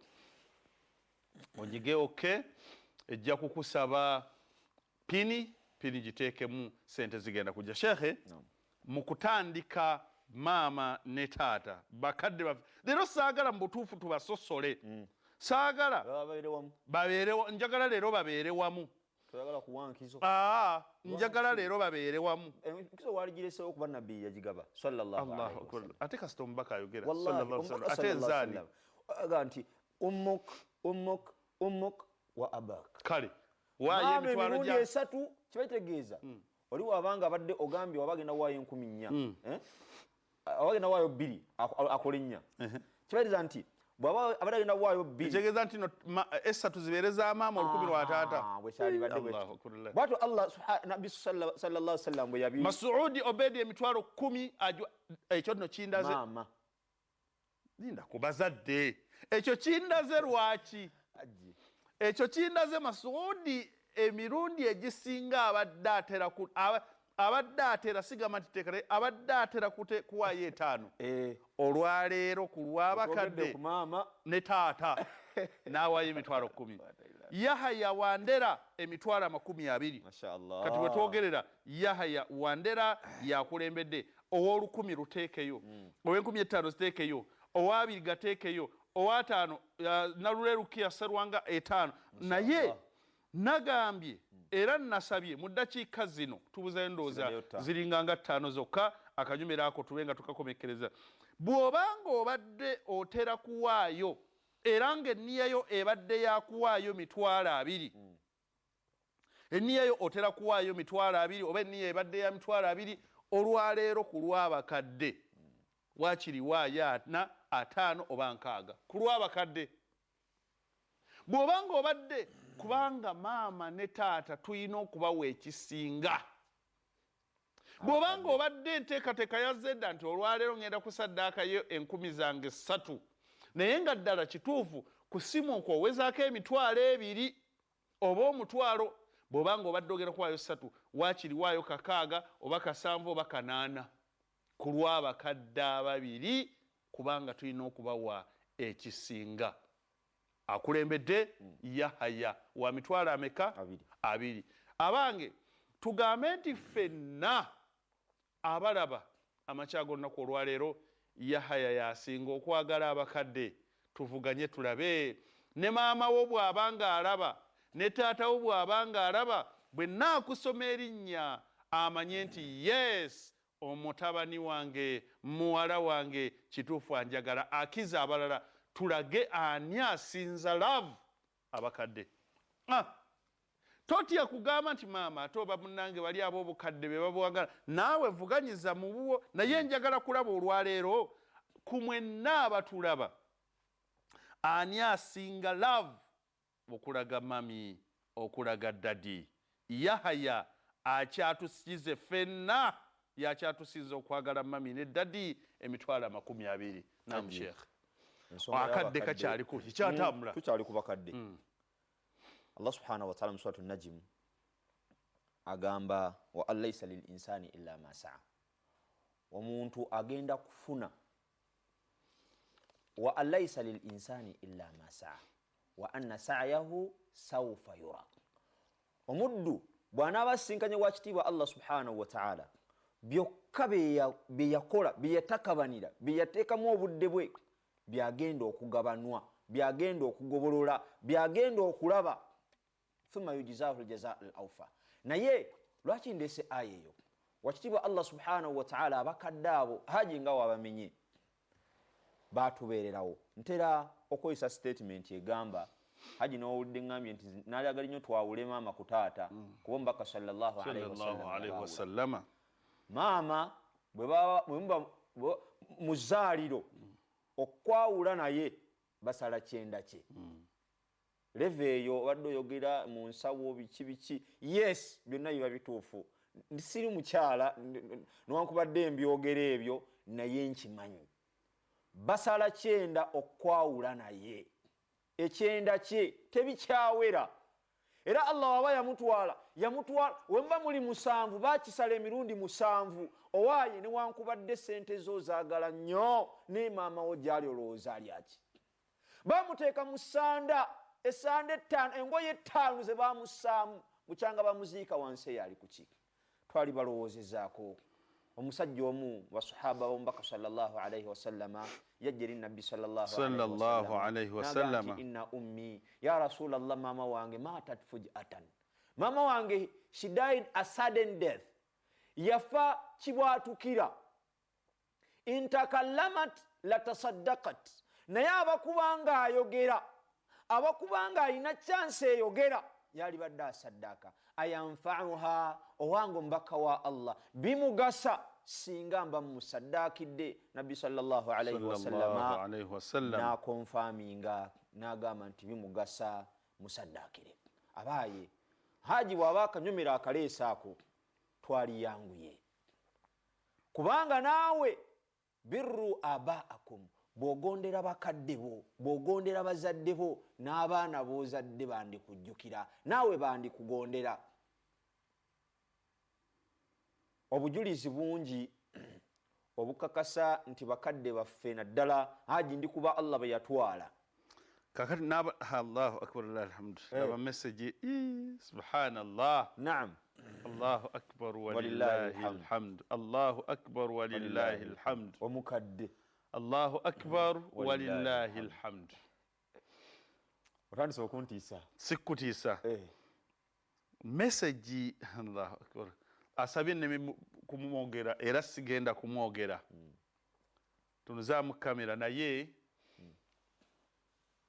onyige okay. Ejja kukusaba pini giteekemu, sente zigenda kujja. Sheikhe, mu kutandika maama ne taata bakadde baffe leero saagala mu butuufu tubasosole. Saagala babeere wamu. Njagala leero babeere wamu. toyagala kuwankizo. Njagala leero babeere wamu. Enkizo waligireseewo kuba nabbi yagigaba sallallahu alaihi wasallam. Ate kasita omubaka ayogera sallallahu alaihi wasallam. Ate nzaani aga nti ummuk wa abak. Kale waayo emitwalo gya esatu kibitegeeza. Oli wabanga abadde ogambye wabagenda waayo 14. Wabagenda waayo 2 akola 4. Kibitegeeza nti bwaba abadagenda waayo 2. Kitegeeza nti no esatu zibeereza maama 10 wa taata. Bwekyali badde bwatyo Allah Nabi sallallahu alaihi wasallam bwe yabi Mas'udi Obedi emitwalo 10 ekyo nno kindaze. Maama Linda kubazadde. Ekyo kindaze lwaki? Ekyo kindaze Mas'udi emirundi egisinga abadde atera sigamba nti teekera abadde atera kuwaayo 5. Olwaleero ku lw'abakadde ne taata n'awaayo emitwalo 10. Yahaya Wandera emitwalo 20. Kati bwe twogerera Yahaya Wandera yakulembedde. Ow'olukumi luteekeyo, ow'enkumi 5 ziteekeyo, owa2 gateekeyo, owataano nalulerukiya Sserwanga etaano naye nagambye era nasabye mu ddakiika zino tubuzayo ndowooza ziringa nga 5 zokka akanyumira ako tube nga tukakomekereza bw'obanga obadde otera kuwaayo era ng'enniyayo ebadde yakuwaayo 20,000 enniyayo otera kuwaayo 20,000 oba enniya ebadde ya 20,000 olwaleero ku lw'abakadde waakiri waayo 4 5 oba 6 ku lw'abakadde bw'obanga obadde kubanga maama ne taata tulina okubawa ekisinga bw'obanga obadde enteekateeka yazze edda nti olwaleero ngenda kusaddaakayo 10,000 zange 3 naye nga ddala kituufu ku simu okwowezaako 2,000 oba 1,000 bw'obanga obadde ogenda kuwaayo 3 waakiri waayo 6 oba 7 oba 8 ku lw'abakadde ababiri kubanga tulina okubawa ekisinga akulembedde Yahaya wa 2,000 abange tugambe nti ffenna abalaba amakya g'olunaku olwaleero Yahaya yasinga okwagala abakadde tuvuganye tulabe ne maama wo bw'abanga alaba ne taata wo bw'abanga alaba bwe naakusoma erinnya amanye nti yes omutabani wange muwala wange kituufu anjagala akiza abalala tulage ani asinza love abakadde totya kugamba nti maama ate oba munnange bali ab'obukadde be babwagala naawe vuganyiza mu bubwo naye njagala kulaba olwaleero ku mwenna abatulaba ani asinga love okulaga mami okulaga dadi Yahaya akyatusize ffenna yakyatusiza okwagala mami ne dadi 20,000 nam sheekh akadde kakyali ku kikyatambula tukyali ku bakadde Allah subhanahu wa ta'ala mu suratu Najm agamba wa alaysa lil insani illa ma sa'a omuntu agenda kufuna wa alaysa lil insani illa ma sa'a wa anna sa'yahu sawfa yura omuddu bw'anaaba asinkanye wakitiibwa Allah subhanahu wa ta'ala byokka beyakola byeyatakabanira byeyateekamu obudde bwe byagenda okugabanwa byagenda okugobolola byagenda okulaba thumma yujzahu aljazaa alawfa naye lwaki ndese aya eyo wakitiibwa Allah subhanahu wa ta'ala abakadde abo haji nga wabamenye batubeererawo ntera okoyisa statement egamba haji n'owulidde ngambye nti naalagala nnyo twawule maama ku taata kuba omubaka sallallahu alaihi wasallama maama bwe muba mu zzaaliro okwawula naye basala kyenda kye leve eyo obadde oyogera mu nsawo biki yes byonna biba bituufu siri mukyala newankubadde mbyogera ebyo naye nkimanyi basala kyenda okwawula naye ekyenda kye tebikyawera era Allah waba yamutwala wemba muli 7 bakisala emirundi 7 owaaye newankubadde sente zo zaagala nnyo ne maama wo gyali olowooza ali aki bamuteeka mu ssanda essanda 5 engoye 5 ze bamussaamu bukyanga bamuziika wansi eyo ali kuki twali balowoozezaako omusajja omu wasahaba b'omubaka sallallahu alaihi wasallama yajja eri nabbi sallallahu alaihi wasallama inna ummi ya rasulallah maama wange matat fuj'atan maama wange she died a sudden death yafa kibwatukira intakallamat latasaddaqat naye abakubanga ayogera abakubanga alina chance eyogera yali badde asaddaka ayanfa'uha owange omubaka wa Allah bimugasa singa mba musaddakidde nabbi sallallahu alaihi wasallama nakonfaminga nagamba nti bimugasa musaddakire abaaye haji bw'aba akanyumira akaleesa ako twali yanguye kubanga naawe birru abaakum bw'ogondera bakadde bo bw'ogondera bazadde bo n'abaana b'ozadde bandikujjukira naawe bandikugondera obujulizi bungi obukakasa nti bakadde baffe naddala haji ndi kuba Allah bwe yatwala kakati naba Allahu akbar alhamdu naba message subhanallah naam Allahu akbar walillahi alhamd Allahu akbar walillahi alhamd omukadde Allahu akbar walillahi alhamd. Otandise okuntiisa. Sikutiisa. Message Allahu akbar. Asabye ne kumwogera era sigenda kumwogera. Tunuzaamu kamera naye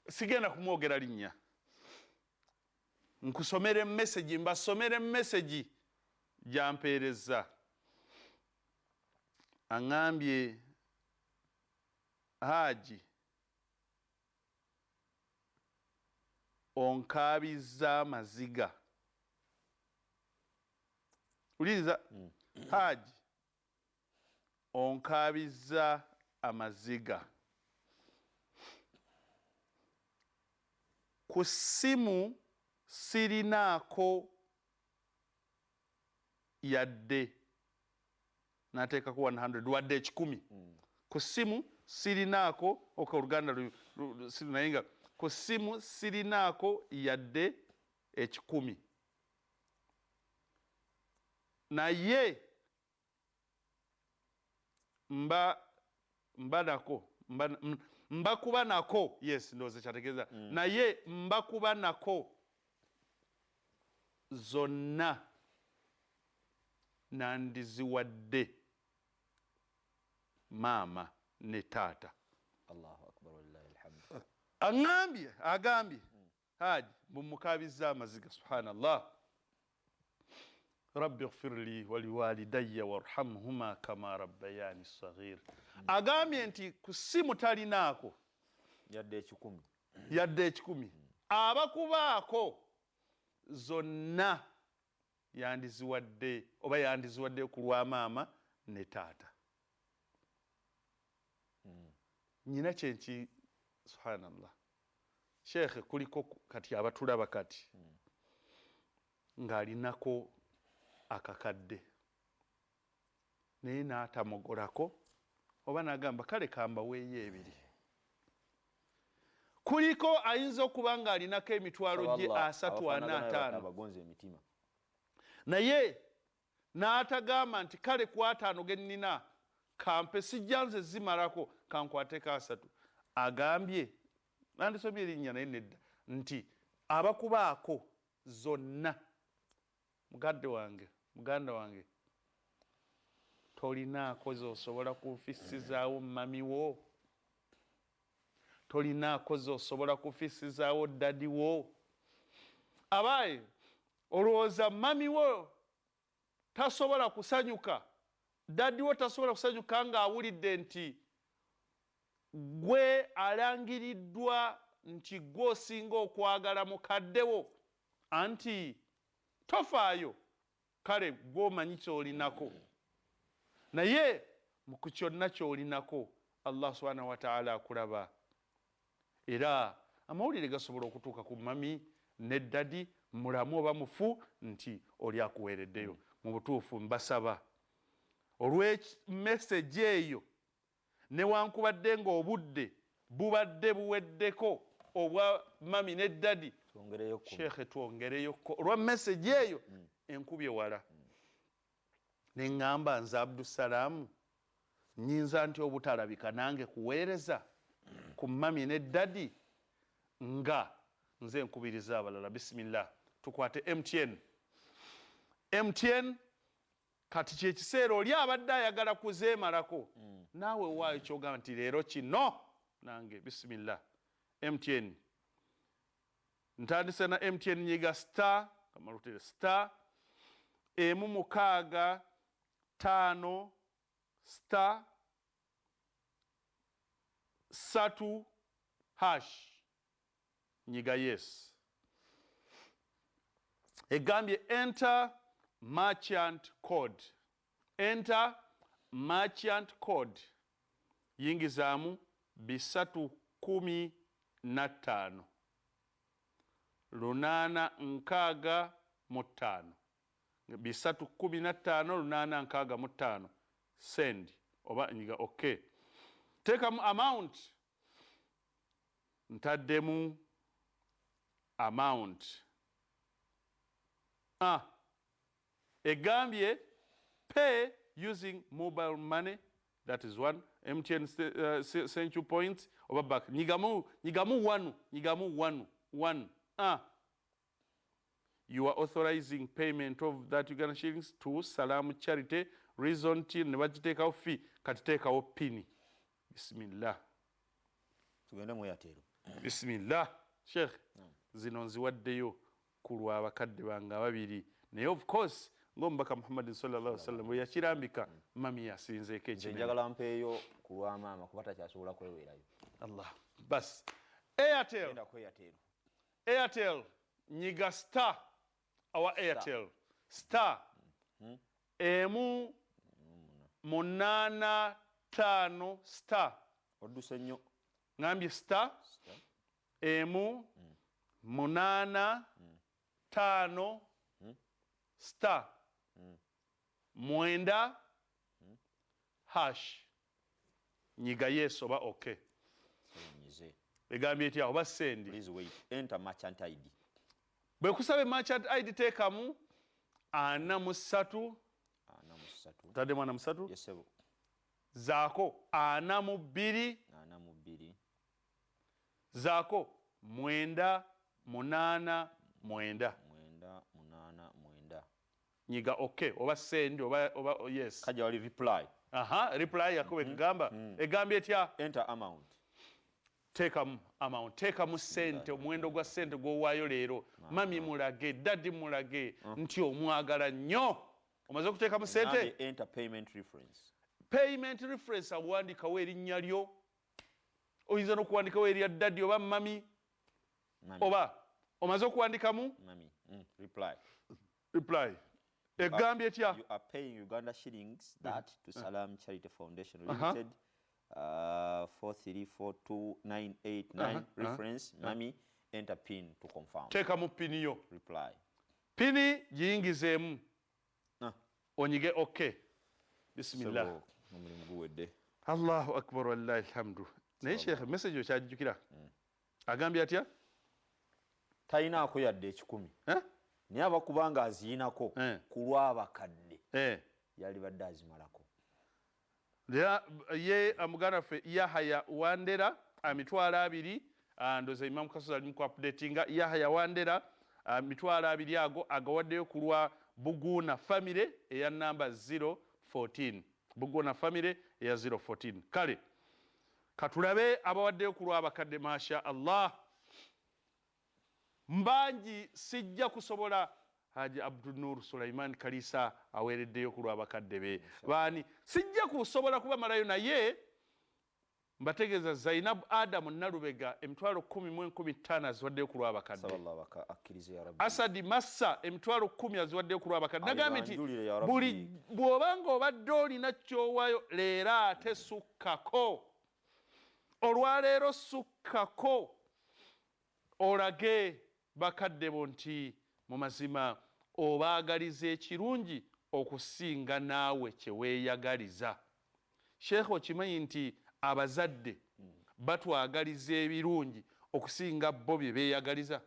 sigenda kumwogera linnya. Nkusomere message, mbasomere message gyampeereza. Aŋŋambye Haji onkaabiza amaziga. Uliriza Haji onkaabiza amaziga. Ku ssimu sirinaako yadde nateekako 100 wadde 10. Ku ssimu sirinaako Oluganda naye ku ssimu sirinaako yadde 10. Naye mbakuba nako, yes, ndowooza kyategeeza. Naye mbakuba nako zonna nandiziwadde maama ne taata. Allahu akbar walillahi alhamd. Agambye Haji mumukaabiza amaziga. Subhanallah. Rabbi ighfir li wa liwalidayya warhamhuma kama rabbayani saghir. Agambye nti ku ssimu talinaako yadde 10. Yadde 10. Abakubaako zonna yandiziwadde oba yandiziwadde ku lwa maama ne taata. Nyina kyenki. Subhanallah. Sheikh kuliko kati abatulaba kati ng'alinako akakadde naye n'atamogolako oba n'agamba kale kamba weeyo 2. Kuliko ayinza okuba ng'alinako emitwalo gye 345 abagonza emitima naye n'atagamba nti kale ku 5 ge nnina kampe sijja nze zimalako kankwateko 3. Agambye nandisomye erinnya naye nedda nti abakubaako zonna. Muganda wange tolinaako zosobola kufisizaawo mami wo, tolinaako zosobola kufisizaawo dadi wo. Abaaye olowooza mami wo tasobola kusanyuka, dadi wo tasobola kusanyuka ng'awulidde nti gwe alangiriddwa nti gw'osinga okwagala mukaddewo, anti tofaayo, kale gw'omanyi ky'olinako. Naye mu ku kyonna ky'olinako Allah subhanahu wa ta'ala akulaba. Era amawulire gasobola okutuuka ku mami ne dadi, mulamu oba mufu, nti oli akuweereddeyo. Mu butuufu mbasaba olw'emessage eyo newankubadde ng'obudde bubadde buweddeko obwa mami ne dadi, Sheikh twongereyoko olwa message eyo enkubye wala. Ne ŋŋamba nze Abdussalaamu nnyinza nti obutalabika nange kuweereza ku mami ne dadi nga nze nkubiriza abalala. Bismillah, tukwate MTN kati kyekiseera oli abadde ayagala kuzeemalako naawe waayo kyogamba nti leero kino nange bismillah. MTN ntandise na MTN nyiga star kamalutere star 165 star 3 hash nyiga yes. Egambye enter merchant code. Enter merchant code. Yingizaamu 315 865 315 send oba nyiga okay. Teekamu amount, ntaddemu amount. Egambye pay using mobile money that is one. MTN sent you points oba back. Nyigamu one. You are authorizing payment of that Uganda shillings to Salam Charity. Reason till ne bagiteekawo fee kati teekawo pini. Bismillah. Tugende mu Airtel. Bismillah. Sheikh, zino nziwaddeyo ku lw'abakadde bange ababiri. Naye of course ng'omubaka Muhammad sallallahu alaihi wasallam bwe yakirambika mami yasinzeeko ekinene. Njagala mpeeyo ku lwa maama kuba takyasobola kweweerayo. Allah. Bas. Airtel. Nyiga star. Our Airtel. Star. Emu munana tano star. Odduse nnyo. Ngambye star. Emu munana tano star. Mwenda hash. Nyiga yes oba okay. Egambye etya oba sendi. Please wait. Enter merchant ID. Bwe kusabe merchant ID teekamu 43 tadde mwana musatu yes sebo zaako 42 zaako 989 nyiga okay oba send oba yes kaja wali reply reply yakobe kugamba egambye etya enter amount teekamu sente omuwendo gwa sente gw'owaayo leero mami mulage daddi mulage nti omwagala nnyo omaze okuteekamu sente enter payment reference awandiikawo erinnya lyo oyinza n'okuwandikawo erya daddi oba mami oba omaze okuwandikamu reply egambye etya you are paying Uganda shillings that to Salam Charity Foundation Limited 4342989 reference mami enter pin to confirm teekamu pini yo reply pini giyingizeemu onyige okay bismillah omulimu guwedde Allahu akbar wallahi alhamdu naye sheikh message okyajjukira agambye atya talinaako yadde 10 naye abakubanga aziinako ku lw'abakadde yali badde azimalako ye amuganda ffe Yahaya Wandera amitwalo 2 ndoza Imam Kasoza ali mu updatinga Yahaya Wandera mitwalo 2 ago agawaddeyo ku lwa Buguna family eya namba 014 Buguna family eya 014 kale katulabe abawaddeyo ku lwa abakadde masha Allah mbanji sijja kusobola Haji Abdul Nur Sulaiman Kalisa awereddeyo ku lw'abakadde be baani sijja kusobola kuba malayo naye mbategeeza Zainab Adam Nalubega emitwalo 10,015 aziwaddeyo ku lw'abakadde Asadi Massa emitwalo 10 aziwaddeyo ku lw'abakadde nagambye nti buli bw'obanga obadde olina kyowaayo leero ate sukkako olwaleero sukkako olage bakadde bo nti mu mazima obaagaliza ekirungi okusinga naawe kyeweeyagaliza Sheikh okimanyi nti abazadde batwagaliza ebirungi okusinga bo bye beeyagaliza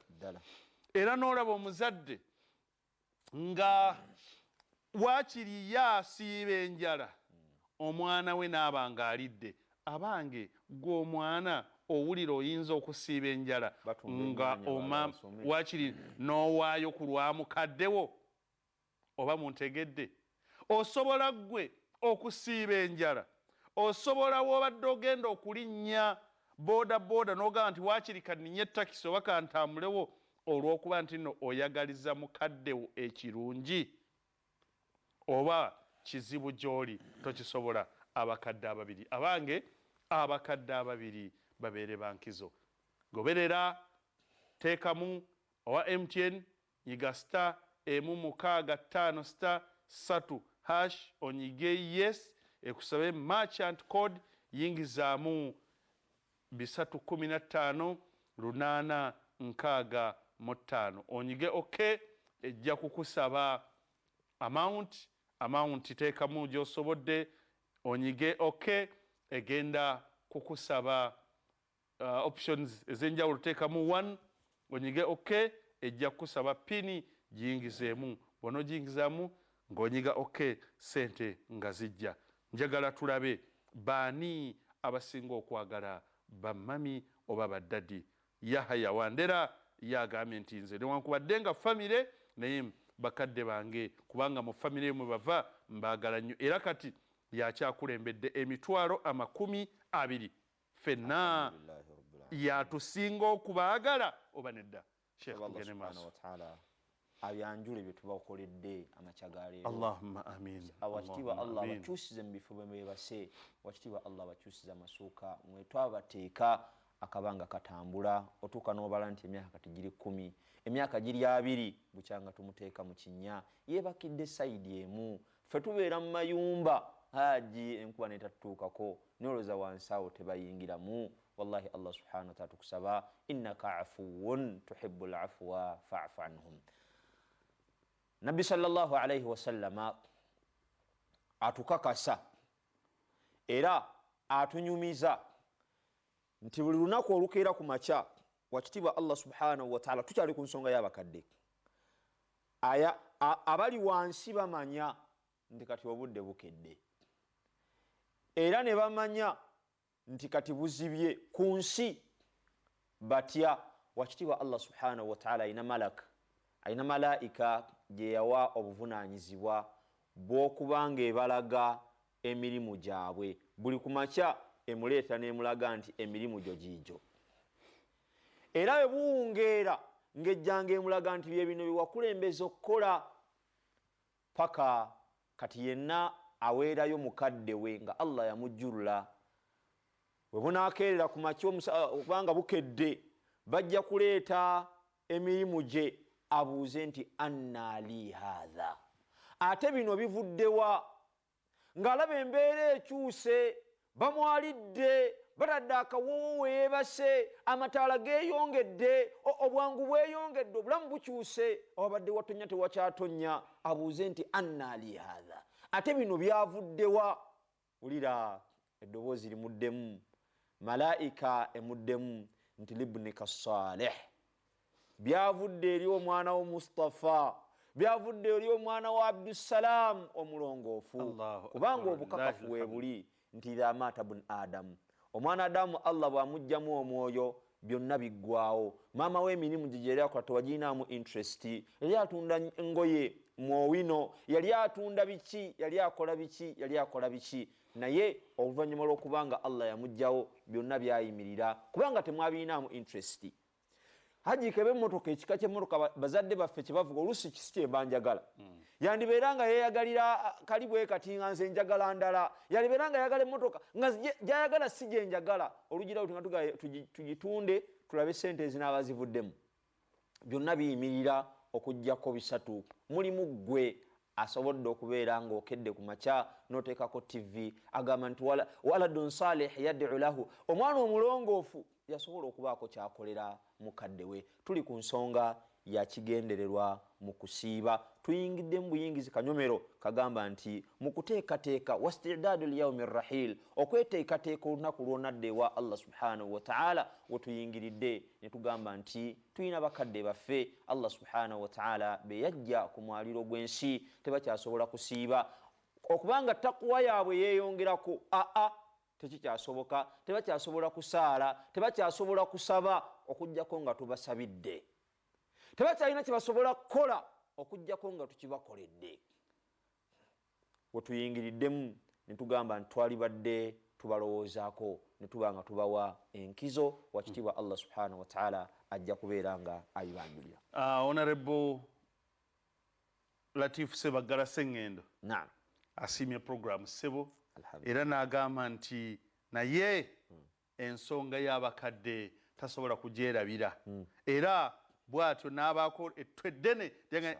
era n'olaba omuzadde nga waakiri yaasiiba enjala omwana we n'abanga alidde abange gw'omwana owulira oyinza okusiiba enjala nga waakiri n'owaayo ku lwa mukaddewo oba muntegedde osobola gwe okusiiba enjala osobola w'obadde ogenda okulinnya boodabooda n'ogamba nti waakiri kanninye takisi oba kantambulewo olw'okuba nti nno oyagaliza mukaddewo ekirungi oba kizibu gy'oli tokisobola abakadde ababiri abange abakadde ababiri babeere bankizo goberera teekamu owa MTN nyiga star emu mukaaga 5 star 3 hash onyige yes ekusabe merchant code yingizaamu 315 865 onyige okay ejja kukusaba amount teekamu gy'osobodde onyige okay egenda kukusaba options ez'enjawulo teekamu 1 onyige okay ejja kukusaba pini giyingizeemu bw'onoogiyingizaamu ng'onyiga okay sente nga zijja njagala tulabe baani abasinga okwagala bamami oba baddadi? Yahaya Wandera yagambye nti nze newankubadde nga famire naye bakadde bange kubanga mu famire mwe bava mbaagala nnyo era kati yakyakulembedde emitwalo 20 ffenna yatusinga okubaagala oba nedda? Sheikh tugende maaso. abyanjule bye tubakoledde amakyagaleero. Allahumma amin. Awakitiibwa Allah bakyusize mu bifo bemwebase, wakitiibwa Allah bakyusize amasuuka mwe twabateeka akabanga katambula otuuka n'obala nti emyaka kati giri 10 emyaka giri 2 bukyanga tumuteeka mu kinnya yeebakidde sayidi emu ffe tubeera mu mayumba haji enkuba netatutuukako noloza wansi awo tebayingiramu. Wallahi Allah subhanahu wa ta'ala tukusaba innaka afuwun tuhibbul afwa fa'fu anhum. Nabbi sallallahu alayhi wa sallama atukakasa era atunyumiza nti buli lunaku olukeera ku makya wakitiibwa Allah subhanahu wa ta'ala tukyali ku nsonga y'abakadde abali wansi bamanya nti kati obudde bukedde era ne bamanya nti kati buzibye ku nsi batya wakitiibwa Allah subhanahu wa ta'ala ayina malaika gye yawa obuvunaanyizibwa bw'okubanga ebalaga emirimu gyabwe buli ku makya emuleeta n'emulaga nti emirimu gyo giijo era bwe buwungeera ng'ejjanga emulaga nti bye bino byewakulembeza okukola paka kati yenna aweerayo mukadde we nga Allah yamujjulula bwe bunaakeerera ku makya okubanga bukedde bajja kuleeta emirimu gye abuuze nti anna li haadha ate bino bivuddewa ng'alaba embeera ekyuse bamwalidde batadde akawoowo weebase amataala geeyongedde obwangu bweyongedde obulamu bukyuse obadde watonya tewakyatonya abuuze nti anna li haadha ate bino byavuddewa. Wulira eddoboozi limuddemu malaika emuddemu nti libnika salih byavudde eri omwana wo Mustafa byavudde eri omwana wa Abdussalam omulongoofu kubanga obukakafu weebuli nti idha mata bun Adamu omwana Adamu Allah bwamugjamu omwoyo byonna biggwawo. Maama w'emirimu gye yali akola tewagirinamu interest yali atunda engoye mwowino yali atunda biki yali akola biki naye oluvannyuma lw'okubanga Allah yamugjawo byonna byayimirira kubanga temwabirinamu interest. Hajikebe emmotoka ekika ky'emmotoka bazadde baffe kye bavuga oluusi kisi kyemba njagala yandibeera nga yeeyagalira kalibu ekati nga nze njagala ndala yandibeera nga yagala emmotoka nga gyayagala si gye njagala olugira nga tugitunde tulabe sente ezinaabazivuddemu byonna biyimirira okuggyako 3 mulimu ggwe asobodde okubeera ng'okedde ku makya n'oteekako TV agamba nti waladun salih yad'u lahu omwana omulongoofu yasobola okubaako kyakolera mukadde we. Tuli ku nsonga ya kigendererwa mu kusiiba tuyingidde mu buyingizi kanyomero kagamba nti mu kuteekateeka wastidadu lyaumi rrahil okweteekateeka olunaku lwonadde ewa Allah subhanahu wa ta'ala we tuyingiridde ne tugamba nti tuyina bakadde baffe Allah subhanahu wa ta'ala be yajja ku mwaliro gw'ensi tebakyasobola kusiiba okubanga takwa yaabwe yeeyongerako tekikyasoboka tebakyasobola kusaala tebakyasobola kusaba okujjako nga tubasabidde tebakyalina kye basobola kukola okujjako nga tukibakoledde. We tuyingiriddemu ne tugamba nti twalibadde tubalowoozaako ne tuba nga tubawa enkizo wakitiibwa Allah subhanahu wa ta'ala ajja kubeera nga ayibanjulira. Honorable Latif Sebaggala Sengendo asiimye program Sebo era n'agamba nti naye ensonga y'abakadde tasobola kugyerabira era bw'atyo n'abaako ettwe ddene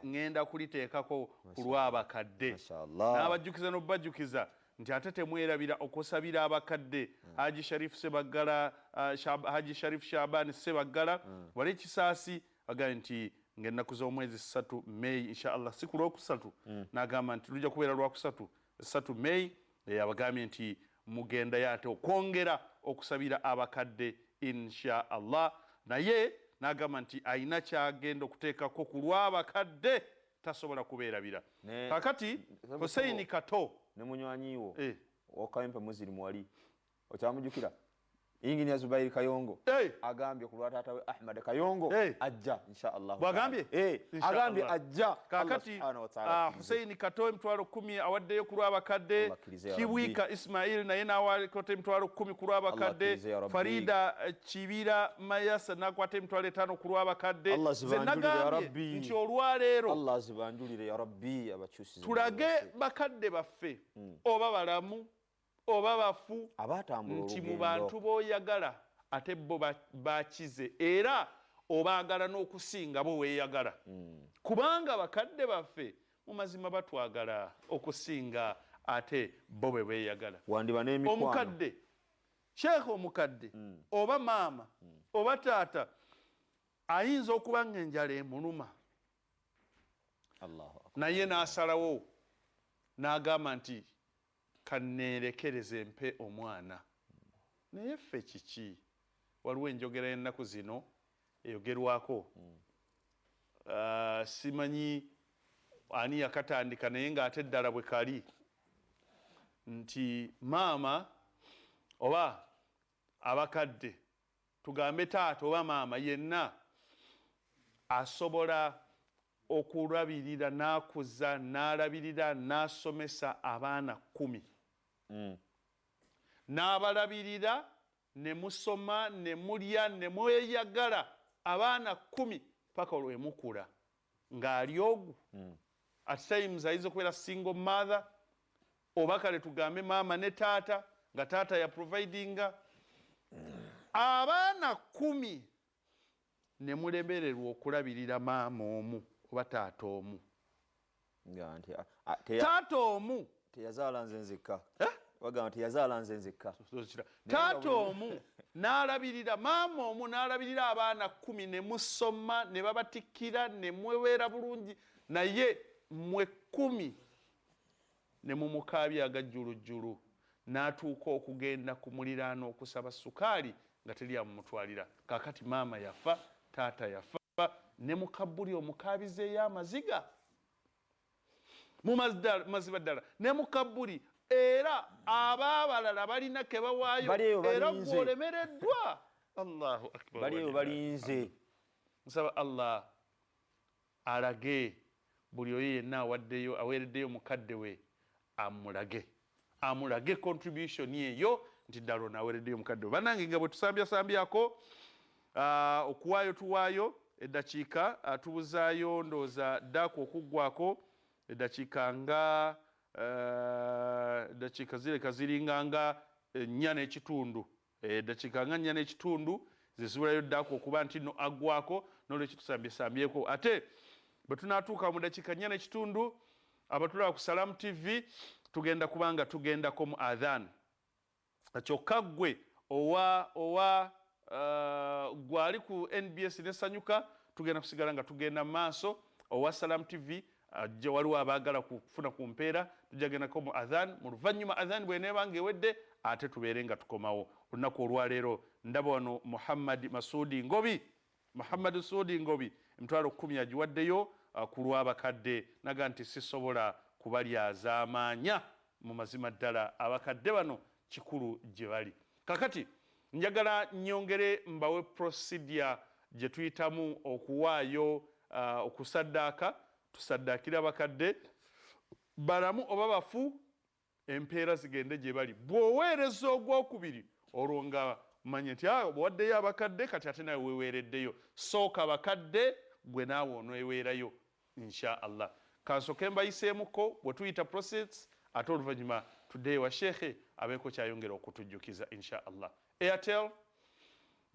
ngenda kuliteekako ku lw'abakadde n'abajjukiza n'obajjukiza nti ate temwerabira okusabira abakadde Haji Sharif Sebaggala Haji Sharif Shaban Sebaggala wali ekisaasi agambye nti ng'ennaku z'omwezi 3 May inshallah si ku lwokusatu n'agamba nti lujja kubeera lwakusatu 3 May abagambye nti mugenda yate okwongera okusabira abakadde inshallah naye n'agamba nti ayina kyagenda okuteekako ku lw'abakadde tasobola kubeerabira kakati Hussein Kato ne munywanyiwo wakayempe muziri mwali okyamujjukira Engineer Zubair Kayongo agambye ku lwa taata we Ahmad Kayongo ajja inshallah bwagambye agambye ajja kakati Hussein Katoe mtwalo 10 awaddeyo ku lw'abakadde Kibwika Ismail naye n'awakote mtwalo 10 ku lw'abakadde Farida Kibira Mayasa n'akwate mtwalo 5 ku lw'abakadde nagambye nti olwaleero Allah zibanjulire ya Rabbi abakyusize tulage bakadde baffe oba balamu oba bafu nti mu bantu b'oyagala ate bo bakize era obaagala n'okusinga bo weeyagala kubanga bakadde baffe mu mazima batwagala okusinga ate bo bwe beeyagala omukadde sheekh omukadde oba maama oba taata ayinza okuba nga enjala emuluma naye n'asalawo n'agamba nti kaneerekereze mpe omwana naye ffe kiki waliwo enjogera y'ennaku zino eyogerwako simanyi ani yakatandika naye ng'ate eddala bwe kali nti maama oba abakadde tugambe taata oba maama yenna asobola okulabirira n'akuza n'alabirira n'asomesa abaana 10 n'abalabirira ne musoma ne mulya ne mweyagala abaana 10 paka olwe mukula ng'ali ogu at times ayinza okubeera single mother oba kale tugambe maama ne taata nga taata ya providinga abaana 10 ne mulemererwa okulabirira maama omu oba taata omu taata omu teyazaala nze nzekka bagamba teyazaala nze nzekka taata omu n'alabirira maama omu n'alabirira abaana 10 ne musoma ne babatikkira ne mweweera bulungi naye mwe 10 ne mumukaabya agajjulujjulu n'atuuka okugenda ku muliraano okusaba sukaali nga teri amumutwalira kaakati maama yafa taata yafa ne mukabbuli omukaabizeeyo amaziga mu maziba ddala ne mukabbuli era abaabalala balina ke bawaayo era gwolemereddwa Allahu akbar baliyo balinze nsaba Allah alage buli oyo yenna aweereddeyo mukadde we amulage contribution eyo nti ddala onaaweereddeyo mukadde we bannange nga bwe tusambyasambyako okuwaayo tuwaayo eddakiika tubuzaayo ndowooza ddaako okuggwako eddakiika nga eddakiika zireka ziringanga 4 n'ekitundu eddakiika nga 4 n'ekitundu zizibulayo ddaako okuba nti no aggwako n'olwekyo tusambyesambyeko ate bwe tunaatuuka mu ddakiika 4 n'ekitundu abatulaba ku Salamu TV tugenda kubanga tugendako mu adhan kyokka ggwe owa gwali ku NBS nesanyuka tugenda kusigala nga tugenda maaso owa Salamu TV ajja waliwo abaagala kufuna ku mpeera tujagendako mu adhan mu luvannyuma adhan bw'eneebanga ewedde ate tubeere nga tukomawo olunaku olwaleero ndaba wano Muhammad Masudi Ngobi emitwalo 10 agiwaddeyo ku lw'abakadde naga nti sisobola kubalyazaamaanya mu mazima ddala abakadde bano kikulu gye bali kakati njagala nyongere mbawe procedure gye tuyitamu okuwaayo okusaddaaka tusaddaakira abakadde balamu oba bafu empeera zigende gye bali bw'oweereza ogwokubiri olwo nga manye nti bwaddeyo abakadde kati ate nawe weweereddeyo sooka abakadde gwe naawe oneeweerayo insha allah kansoke mbayiseemuko bwe tuyita process ate oluvannyuma tuddeyo wa sheekhe abeeko kyayongera okutujjukiza insha allah Airtel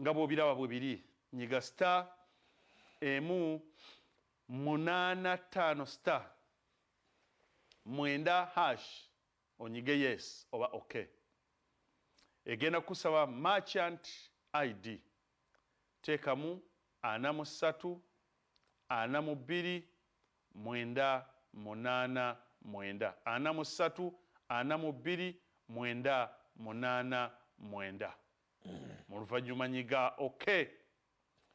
nga bw'obiraba bwe biri nyiga star 185 star 9 hash onyige yes oba okay egenda kusaba merchant ID teekamu 43 42 9 8 9 43 42 9 8 9 mu luvannyuma nyiga okay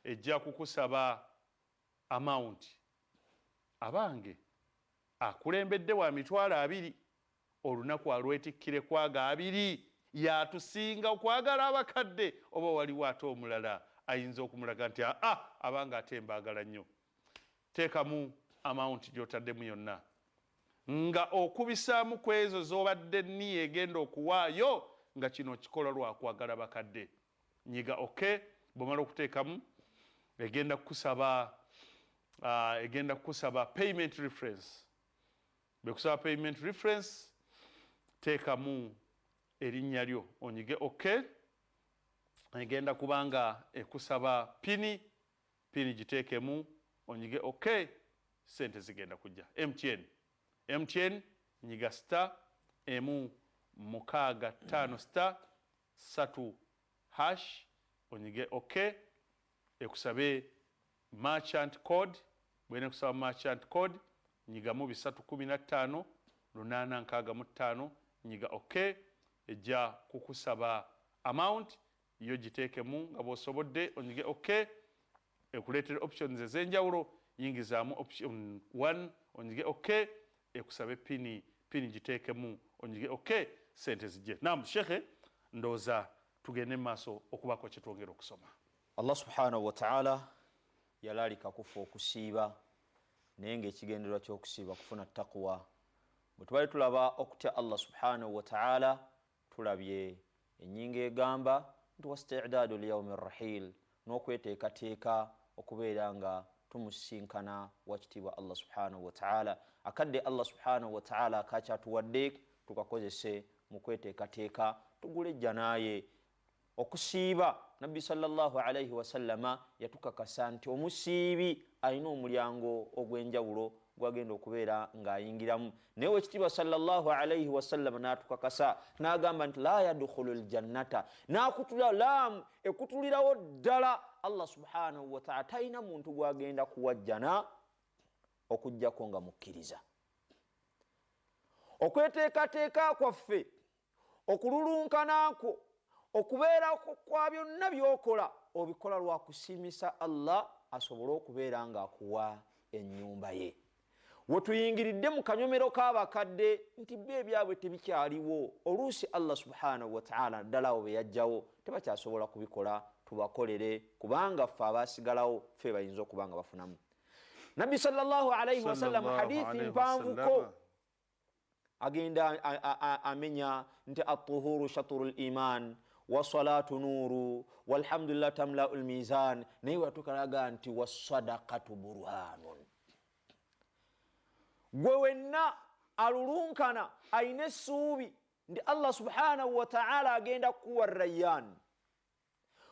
ejja kukusaba amount abange akulembedde wa mitwalo 2 olunaku alwetikkire kwaga abiri yatusinga okwagala abakadde oba waliwo ate omulala ayinza okumulaga nti abanga ate mbaagala nnyo. Teekamu amawunti gy'otaddemu yonna nga okubisaamu ku ezo z'obadde nniya egenda okuwaayo nga kino kikola lwa kwagala bakadde. Nyiga bw'omala okuteekamu egenda kukusaba payment reference. Bekusaba payment reference, teekamu erinnya lyo onyige egenda kubanga ekusaba pini giteekemu onyige sente zigenda kujja. MTN nyiga *165*3 onyige ekusabe merchant code. Bwene kusaba merchant code nyigamu 315 nyiga ejja kukusaba amount yo giteekemu nga bw'osobodde onyige ekuleetera options ez'enjawulo, yingizaamu option 1 onyige ekusabe pini giteekemu onyige sente zijje. Naam shekhe, ndooza tugende mu maaso okubaako kye twongera okusoma. Allah subhanahu wa ta'ala yalalika kufa okusiiba naye ng'ekigendererwa ky'okusiiba kufuna taqwa. Bwe tubali tulaba okutya Allah subhanahu wa ta'ala, tulabye ennyingo egamba nti wasti'daadu liyawmi rrahil, n'okweteekateeka okubeera nga tumusinkana wakitiibwa Allah subhanahu wa ta'ala. Akadde Allah subhanahu wa ta'ala akakyatuwadde tukakozese mu kweteekateeka tugule jjanaaye. Okusiiba Nabbi sallallahu alayhi wa sallama yatukakasa nti omusiibi alina omulyango ogw'enjawulo gwagenda okubeera ng'ayingiramu. Naye wekitiibwa sallallahu alayhi wa sallama n'atukakasa n'agamba nti la yadkhulu ljannata, n'akutula ekutulirawo ddala Allah subhanahu wa ta'ala talina muntu gwagenda kuwajjana okujjako nga mukkiriza. Okweteekateeka kwaffe, okululunkanako, okubeera kwa byonna by'okola obikola lwa kusiimisa Allah asobole okubeera ng'akuwa ennyumba ye. Wetuyingiridde mu kanyomero k'abakadde nti ebyabwe tebikyaliwo, oluusi Allah subhanahu wa ta'ala ddala awo be yajjawo tebakyasobola kubikola, tubakolere kubanga ffe abaasigalawo ffe bayinza okuba nga bafunamu. Nabbi sallallahu alayhi wa sallam hadithi mpanvuko agenda amenya nti at-tuhuru shatrul iman wassalatu nuru walhamdulillah tamla'ul mizan, naye watukalaga nti wassadaqatu burhanun. Gwe wenna alulunkana ayina essuubi nti Allah subhanahu wa ta'ala agenda kuwa rayyan,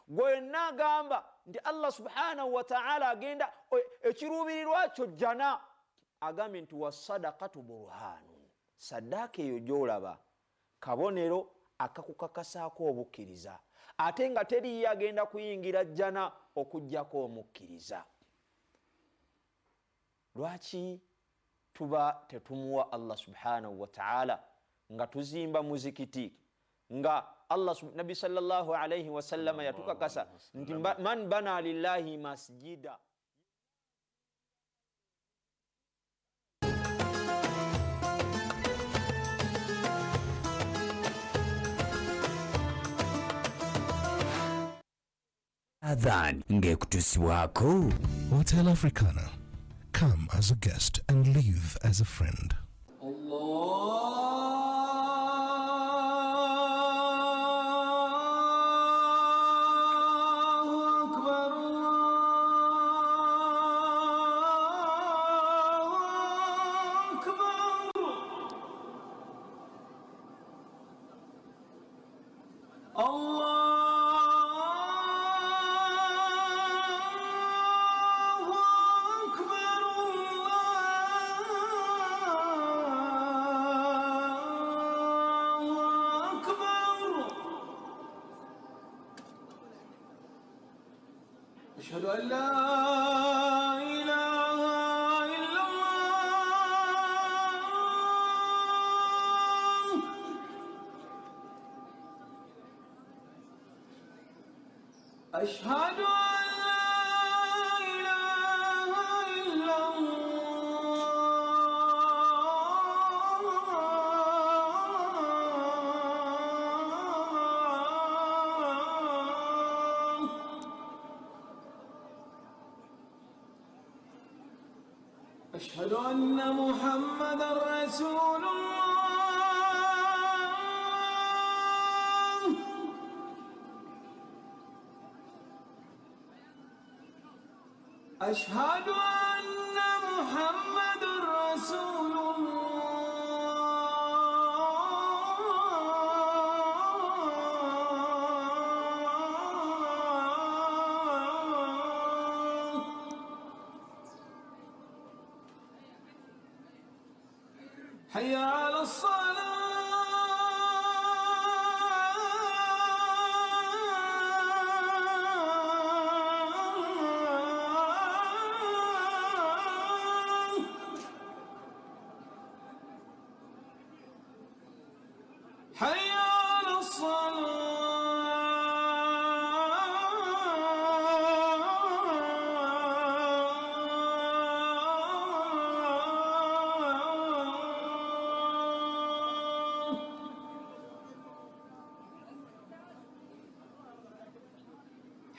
gwe wenna agamba nti Allah subhanahu wa ta'ala agenda ekiruubirirwa kyo jjana, agambe nti wassadaqatu burhanun, saddaaka eyo gy'olaba kabonero akakukakasaako obukkiriza, ate nga teriyo agenda kuyingira jjana okuggyako omukkiriza. Lwaki tuba tetumuwa Allah subhanahu wa ta'ala nga tuzimba muzikiti nga Nabi sallallahu alayhi wa sallam yatukakasa nti man bana lillahi masjida. Adhan ngekutusibwako Hotel Africana. Come as a guest and leave as a friend. أشهد أن لا إله إلا الله أشهد أن لا إله إلا الله أشهد أن محمدا رسول الله أشهد أن محمدا رسول الله حي على الصلاة حي على الصلاة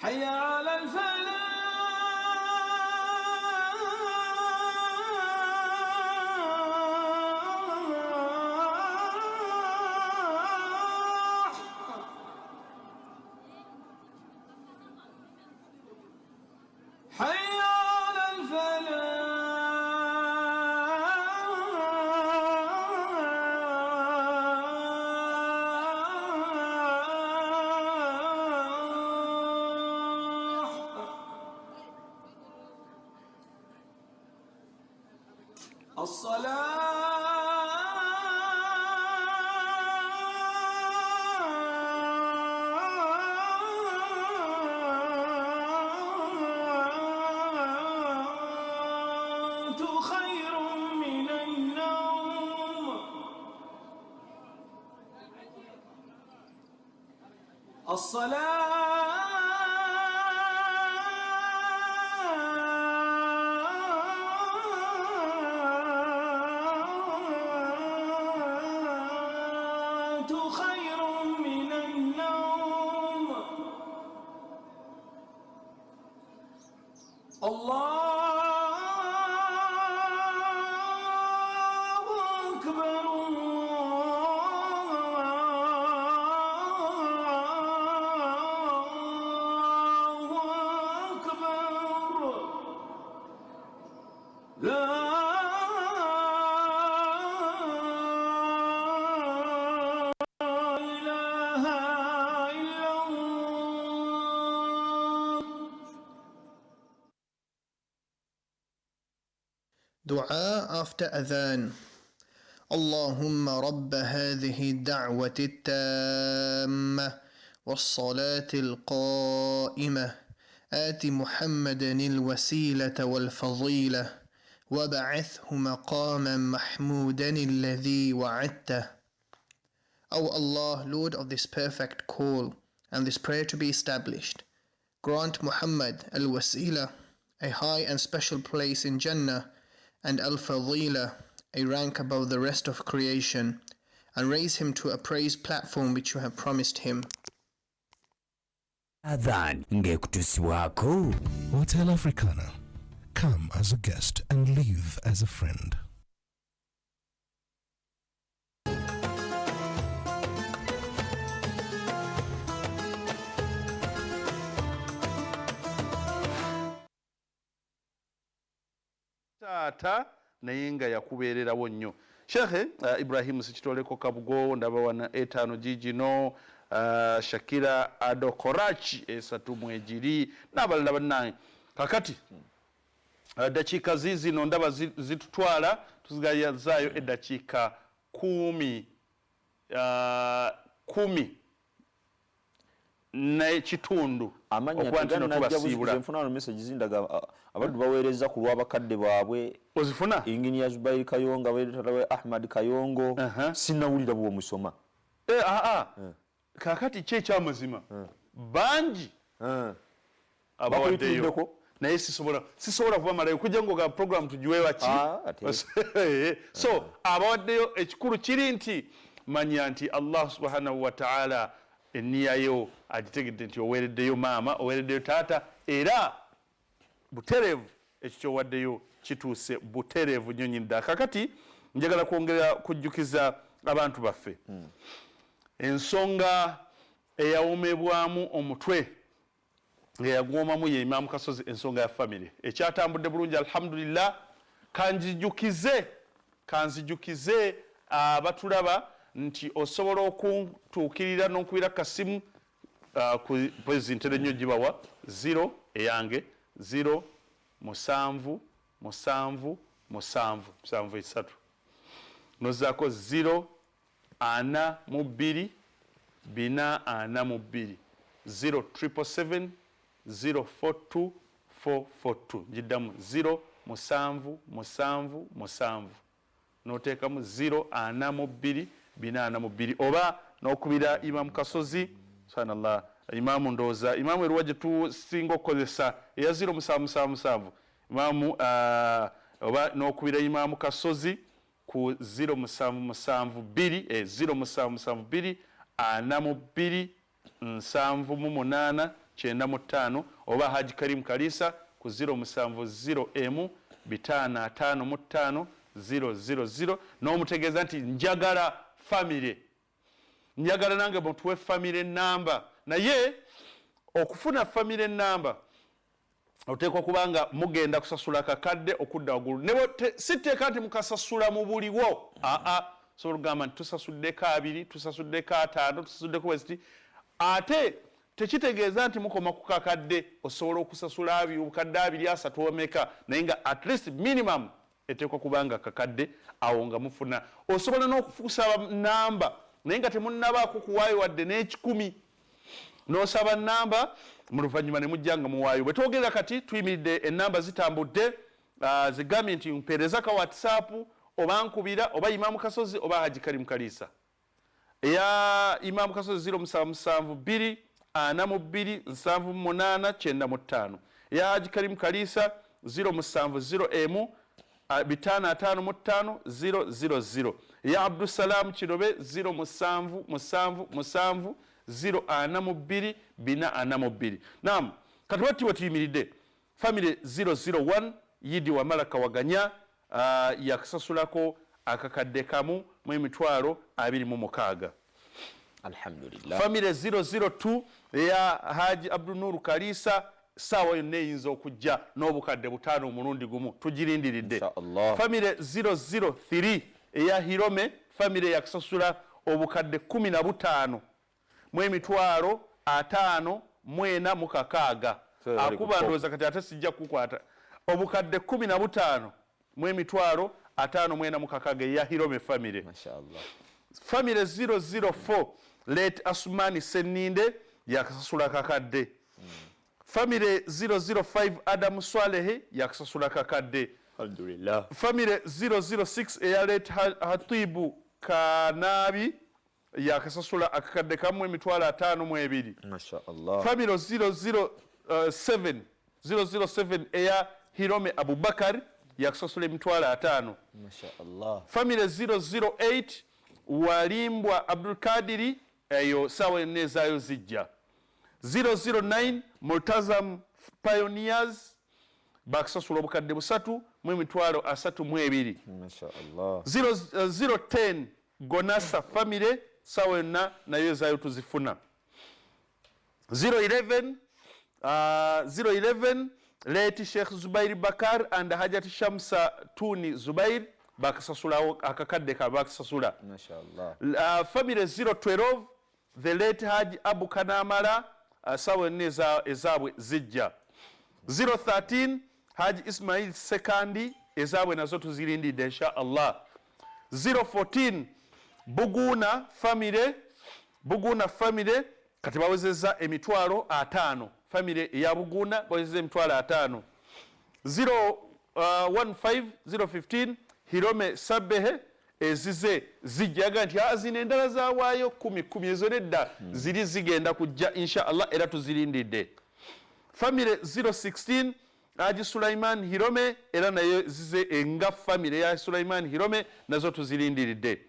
حي على الفلاح حي على الفلاح الصلاة خير من النوم الصلاة خير من النوم الله أكبر الله أكبر لا إله إلا الله. دعاء after adhan. اللهم رب هذه الدعوة التامة والصلاة القائمة آت محمدا الوسيلة والفضيلة وبعثه مقاما محمودا الذي وعدته. O Allah, Lord of this perfect call and this prayer to be established, grant Muhammad al-Wasila a high and special place in Jannah and al-Fadila a rank above the rest of creation, and raise him to a praise platform which you have promised him. Adhan ngekutusibwako. Hotel Africana. Come as a guest and leave as a friend. taata naye nga yakubeererawo nnyo shekhe Ibrahim sikitoleko kabugo ndaba wana 5 gigino Shakira Adokorachi esatu mwejiri n'abalala bannange kakati dakiika zino ndaba zitutwala tuzigayazaayo eddakiika 10 n'ekitundu okuba nti no tubasiibula. nfuna message zindaga abaddu baweereza ku lw'abakadde baabwe ozifuna Engineer Zubair Kayonga we Ahmad Kayongo sinnawulira bwo musoma kakati kye kyamazima bangi abawaddeyo naye sisobola kubamalayo kujja ngoga program tugiwewa ki so abawaddeyo ekikulu kiri nti manya nti Allah subhanahu wa ta'ala eniyayo agitegedde nti oweereddeyo maama oweereddeyo taata era buterevu ekyo kyowaddeyo kituuse butereevu nnyo nyinda. Kakati njagala kwongera kujjukiza abantu baffe ensonga eyawomebwamu omutwe ngeyagwomamu ye Imam Kasozi, ensonga ya famire ekyatambudde bulungi alhamdulillah. Kanzijukize abatulaba nti osobola okuntuukirira n'okubira kasimu zintere nnyo gibawa 0 eyange 0 7 7 7 7 nozaako 0 4 2 4 4 0 777 042 442 njiddamu 0 7 7 7 noteekamu 0 4 2 4 4 oba n'okubira Imam Kasozi subhanallah imamu ndooza imamu eruwa gye tusinga okukozesa eya 0 7 7 imamu oba n'okubira Imamu Kasozi ku 0 7 2 0 7 2 42 7 8 oba Haji Karim Kalisa ku 0 7 5 000 n'omutegeeza nti njagala famire, njagala nange mutuwe famire namba. Naye okufuna famire namba oteekwa kubanga mugenda kusasula kakadde okudda waggulu. Nebo siteeka nti mukasasula mu buliwo. Sobola okugamba nti tusasuddeko 2, tusasuddeko 5, tusasuddeko westi. Ate tekitegeeza nti mukoma ku kakadde osobola okusasula obukadde 2 3 omeka, naye nga at least minimum eteekwa kubanga kakadde awo nga mufuna. Osobola n'okusaba namba naye nga temunnabaako kuwaayo wadde n'ekikumi, n'osaba namba mu luvannyuma ne mujja nga muwaayo. Bwe twogera kati tuyimiridde ennamba zitambudde, zigambye nti mpeereza ka WhatsApp oba nkubira oba Imamu Kasozi oba Haji Karim Kalisa. Eya Imamu Kasozi 0772 42 78 95. Eya Haji Karim Kalisa 0701 555 000. Ya Abdussalam Kirobe 0777 042 442. Naam, kati watuyimiridde family 001 Yidi wa Malaka Waganya yakusasulako akakadde kamu mu emitwalo 26. Alhamdulillah. Family 002 ya Haji Abdul Nur Kalisa sawa yonna eyinza okujja n'obukadde 5 omulundi gumu tugirindiridde. Inshallah. Family 003 eya Hirome family yakusasula obukadde 15 mu emitwalo 5 mwena mukakaaga. Akuba ndowooza kati ate sijja kukwata obukadde 15 mu emitwalo 5 mwena mukakaaga eya Hirome family. Mashallah. Family 004 late Asmani Seninde yakasasula kakadde. Family 005 Adam Swalehe yakasasula kakadde. Alhamdulillah. Family 006 eya late Hatibu Kanabi yakasasula akakadde kamu emitwalo 5 mu 2. Mashallah. Family 007 eya Hirome Abubakar yakasasula emitwalo 5. Mashallah. Family 008 Walimbwa Abdul Kadiri eyo sawa nezaayo zijja. 009 Multazam Pioneers bakasasula obukadde 3 mu emitwalo 32. Mashallah. 010 Gonasa family sawa yonna nayo ezaayo tuzifuna. 011 late Sheikh Zubair Bakar and Hajat Shamsa Tuni Zubair bakasasulawo akakadde kabakasasula. Mashallah. Family 012 the late Haji Abu Kanamala sawa yonna ezaabwe zijja. 013 Haji Ismail Sekandi ezaabwe nazo tuzirindidde insha Allah. 014 Buguna family kati bawezezza emitwalo 5. Family eya Buguna bawezezza emitwalo 5. 015 Hirome Sabehe ezize zijjaga nti zino endala zawaayo 10 ezo nedda ziri zigenda kujja insha Allah era tuzirindidde. Family 016 Haji Sulaiman Hirome era nayo zize enga family ya Sulaiman Hirome nazo tuzirindiridde.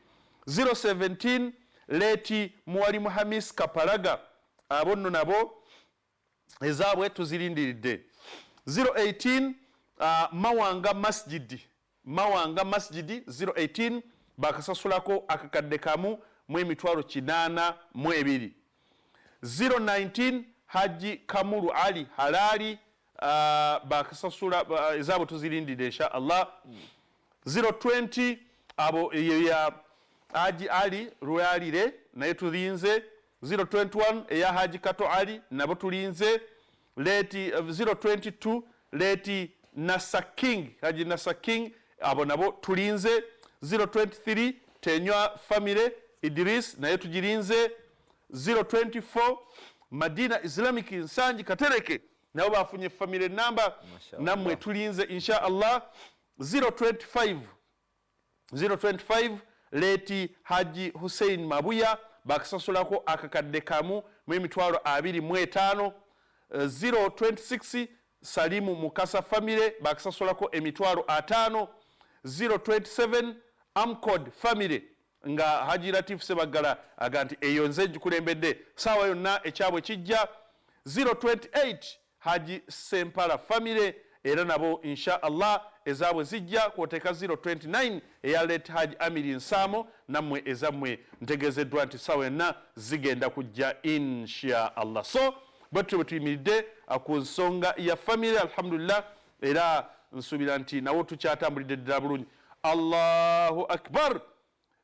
017 leti Mwalimu Hamis Kapalaga abo nno nabo ezaabwe tuzirindiridde. 018 Mawanga masjidi 018 bakasasulako akakadde kamu mu emitwalo 82 019 Haji Kamuru Ali Halali bakasasula ezabo tuzirindide insha Allah 020 abo ya Haji Ali Royalire naye tulinze 021 eya Haji Kato Ali nabo tulinze leti 022 leti Nasa King Haji Nasa King abo nabo tulinze 023 Tenywa Family Idris naye tujirinze 024 Madina Islamic Nsanji Katereke nabo bafunye family number namwe tulinze insha Allah 025 leti Haji Hussein Mabuya bakasasulako akakadde kamu mu emitwalo 25 026 Salimu Mukasa family bakasasulako emitwalo 5 027 Amcod family nga Haji Latif Sebagala aganti eyo nze gikulembedde sawa yonna ekyabwe kijja 028 Haji Sempala family era nabo insha Allah ezabwe zijja kwoteka 029 eya late Haji Amiri Nsamo namwe ezamwe ntegezeddwa nti sawa yonna zigenda kujja insha Allah. So bwe tuyimiridde ku nsonga ya family alhamdulillah era nsubira nti nawo tukyatambulidde ddala bulungi. Allahu akbar.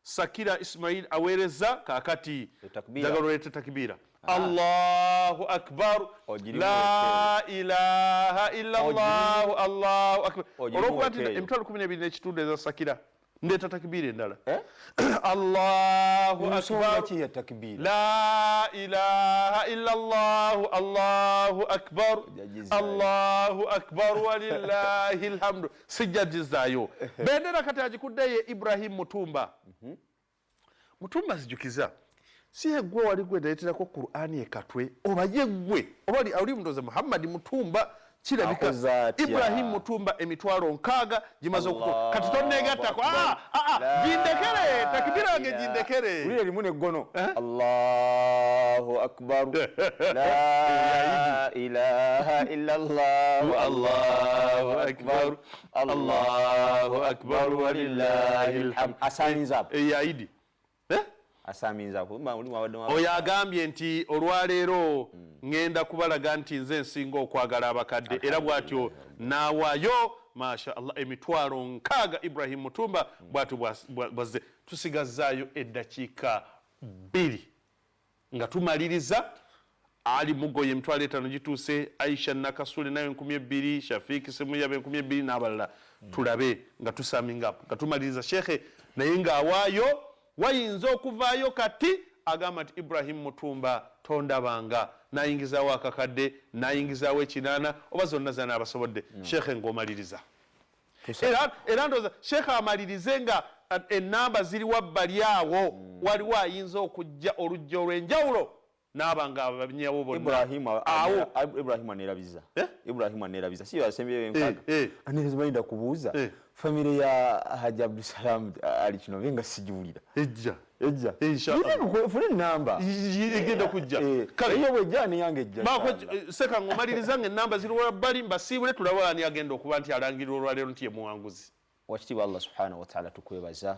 Sakira Ismail awereza kakati jagalo lete takbira. Allahu akbar. La ilaha illa Allah. Allahu akbar. Olwokuba emitwalo 12 n'ekitundu eza Sakira ndeta takbira endala. Allahu akbar. La ilaha illa Allah. Allahu akbar. Allahu akbar walillahi alhamdu. Sijjajizayo. Bendera kati agikuddeye Ibrahim Mutumba. Mutumba zijukiza si gwe wali gwe daleterako Qur'ani ekatwe oba ye gwe oba ali mundoza Muhammad Mutumba kirabika Ibrahim Mutumba emitwalo 6 gimaze okuko kati tonnegattako jindekere takbira yange jindekere uli elimu neggono Allahu akbar la ilaha illa Allah Allahu akbar Allahu akbar walillahi alhamd asaninza yaidi asaminza oyo agambye nti olwaleero ngenda kubalaga nti nze nsinga okwagala abakadde era bw'atyo naawaayo masha Allah emitwalo 6 Ibrahim Mutumba bw'atyo bwazze tusigazaayo eddakiika 2 nga tumaliriza Ali Mugoye emitwalo 5 gituuse Aisha Nakasule nayo 12 Shafiki Semuyabe 12 n'abalala tulabe nga tusaminga nga tumaliriza shekhe naye ng'awaayo wayinza okuvaayo kati agamba nti Ibrahim Mutumba tondabanga nayingizaawo akakadde nayingizaawo ekinana oba zonna zana abasobodde shekhe ng'omaliriza era ndowooza shekhe amalirize nga ennamba ziri wabbali awo waliwo ayinza okujja olujja olw'enjawulo n'abanga abanyawo bonna Ibrahim aneerabiza si yasembyeyo enkaga aneerabiza bayinda kubuuza family ya Haji Abdusalam ali kino benga sijuulira ejja inshallah fune namba igenda kujja kale iyo bwejjani yange ejja bako seka ngomaliriza nge namba ziri wabbali mbasiibule tulaba ani agenda okuba nti alangirira olwaleero nti ye muwanguzi. Wakitiibwa Allah subhanahu wa ta'ala tukwebaza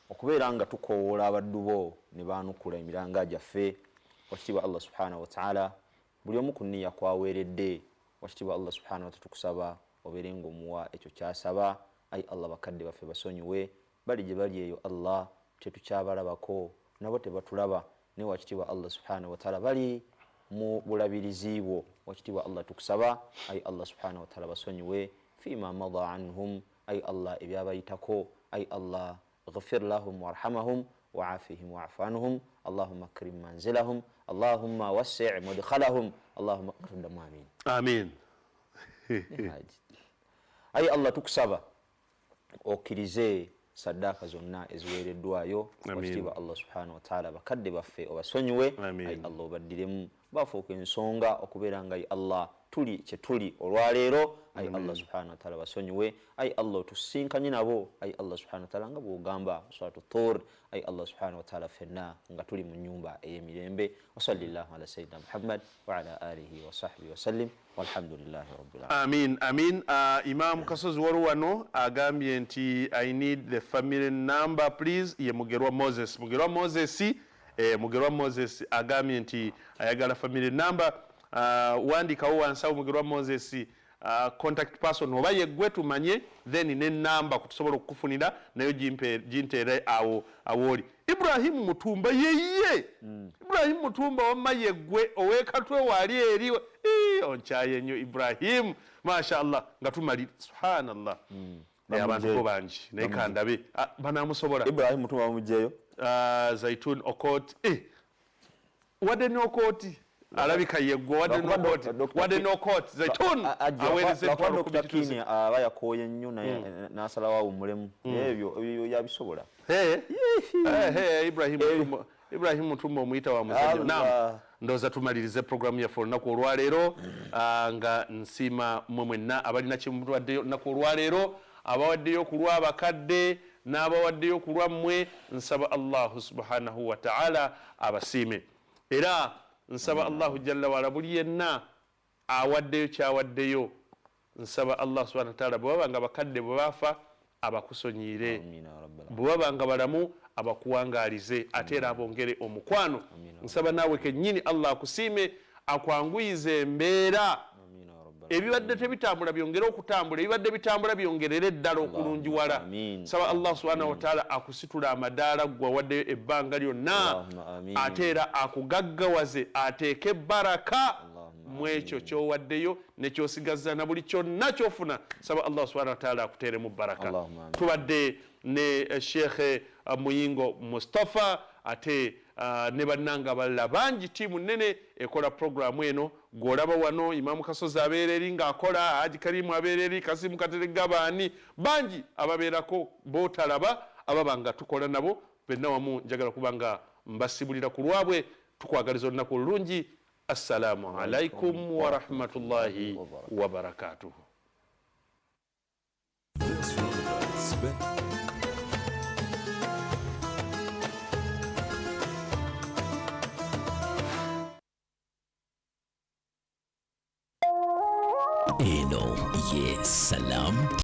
okubeera nga tukowoola abaddu bo ne baanukula emiranga gyaffe. Wakitiibwa Allah subhanahu wa ta'ala buli omu ku nniya kwaweeredde. Wakitiibwa Allah subhanahu wa ta'ala tukusaba obeere ng'omuwa ekyo kyasaba. Ai Allah bakadde baffe basonyiwe bali gye bali eyo Allah tetukyabalabako nabo tebatulaba ne wakitiibwa Allah subhanahu wa ta'ala bali mu bulabirizi bwo. Wakitiibwa Allah tukusaba ai Allah subhanahu wa ta'ala basonyiwe fima mada anhum ai Allah ebyabayitako ai Allah ghfir lahum warhamahum وعافهم واعف عنهم اللهم اكرم منزلهم اللهم وسع مدخلهم اللهم اغفر لهم آمين أي الله تكسب okirize sadaka zonna eziweereddwayo wakitiibwa Allah subhanahu wa ta'ala bakadde baffe obasonyiwe ai Allah obaddiremu bafuuka ensonga okubeera nga Allah tuli kyetuli olwaleero ayi Allah subhanahu wa ta'ala basonyiwe ayi Allah tusinkanye nabo ayi Allah subhanahu wa ta'ala nga bwogamba suratu Tur ayi Allah subhanahu wa ta'ala fenna nga tuli mu nyumba ey'emirembe wa sallallahu ala sayyidina Muhammad wa ala alihi wa sahbihi wa sallim walhamdulillahi rabbil alamin. Amin. Imam Kasozi wali wano agambye nti I need the family number please. Ye Mugerwa Moses. Mugerwa Moses agambye nti ayagala family number. Wandikawo wansawo Mugerwa Moses contact person oba yeggwe tumanye then ne namba kutusobola okukufunira nayo jintere awo awoli. Ibrahim Mutumba yeye Ibrahim Mutumba wamma yeggwe owekatwe wali eri onchaye nnyo Ibrahim mashallah nga tumali subhanallah abantu ko bangi naye kandabe banamusobola Ibrahim Mutumba bamujeyo Zaitun Okot wadde ne Okoti alabika yeggwe wadde ne Okot Zaitun awereze Dr. Kini aba yakoye nnyo n'asalawo awummulemu ebyo yabisobola Ibrahim Mutumba omuyita wa muzanyo naam ndoza tumalirize programu yaffe olunaku olwaleero nga nsiima mwe mwenna abalina kyemutwaddeyo olunaku olwaleero abawaddeyo ku lw'abakadde n'abawaddeyo ku lwammwe nsaba Allahu subhanahu wa ta'ala abasiime era nsaba Allahu jalla wala buli yenna awaddeyo kyawaddeyo nsaba Allah subhanahu wa ta'ala bwebaba nga bakadde bwe bafa abakusonyiire bwe baba nga balamu abakuwangalize ate era abongere omukwano nsaba naawe kennyini Allah akusiime akwanguyize embeera ebibadde tebitambula byongere okutambula ebibadde bitambula byongerere eddala okulungiwala nsaba Allah subhanahu wa ta'ala akusitula amadaala gwawaddeyo ebbanga lyonna ate era akugaggawaze ateeke baraka mwekyo kyowaddeyo nekyosigaza na buli kyonna kyofuna saba Allah subhanahu wa ta'ala akuteeremu baraka tubadde ne Sheikh Muyingo Mustafa ate ne bannanga balala bangi tiimu nnene ekola programu eno gwolaba wano Imamu Kasozi abeera eri ng'akola Haji Karimu abeera eri Kasimu Kateregga baani bangi ababeerako bootalaba ababa nga tukola nabo benna wamu njagala kuba nga mbasibulira ku lwabwe tukwagaliza olunaku olulungi. Assalamu alaikum wa rahmatullahi wa barakatuh. Eno ye Salam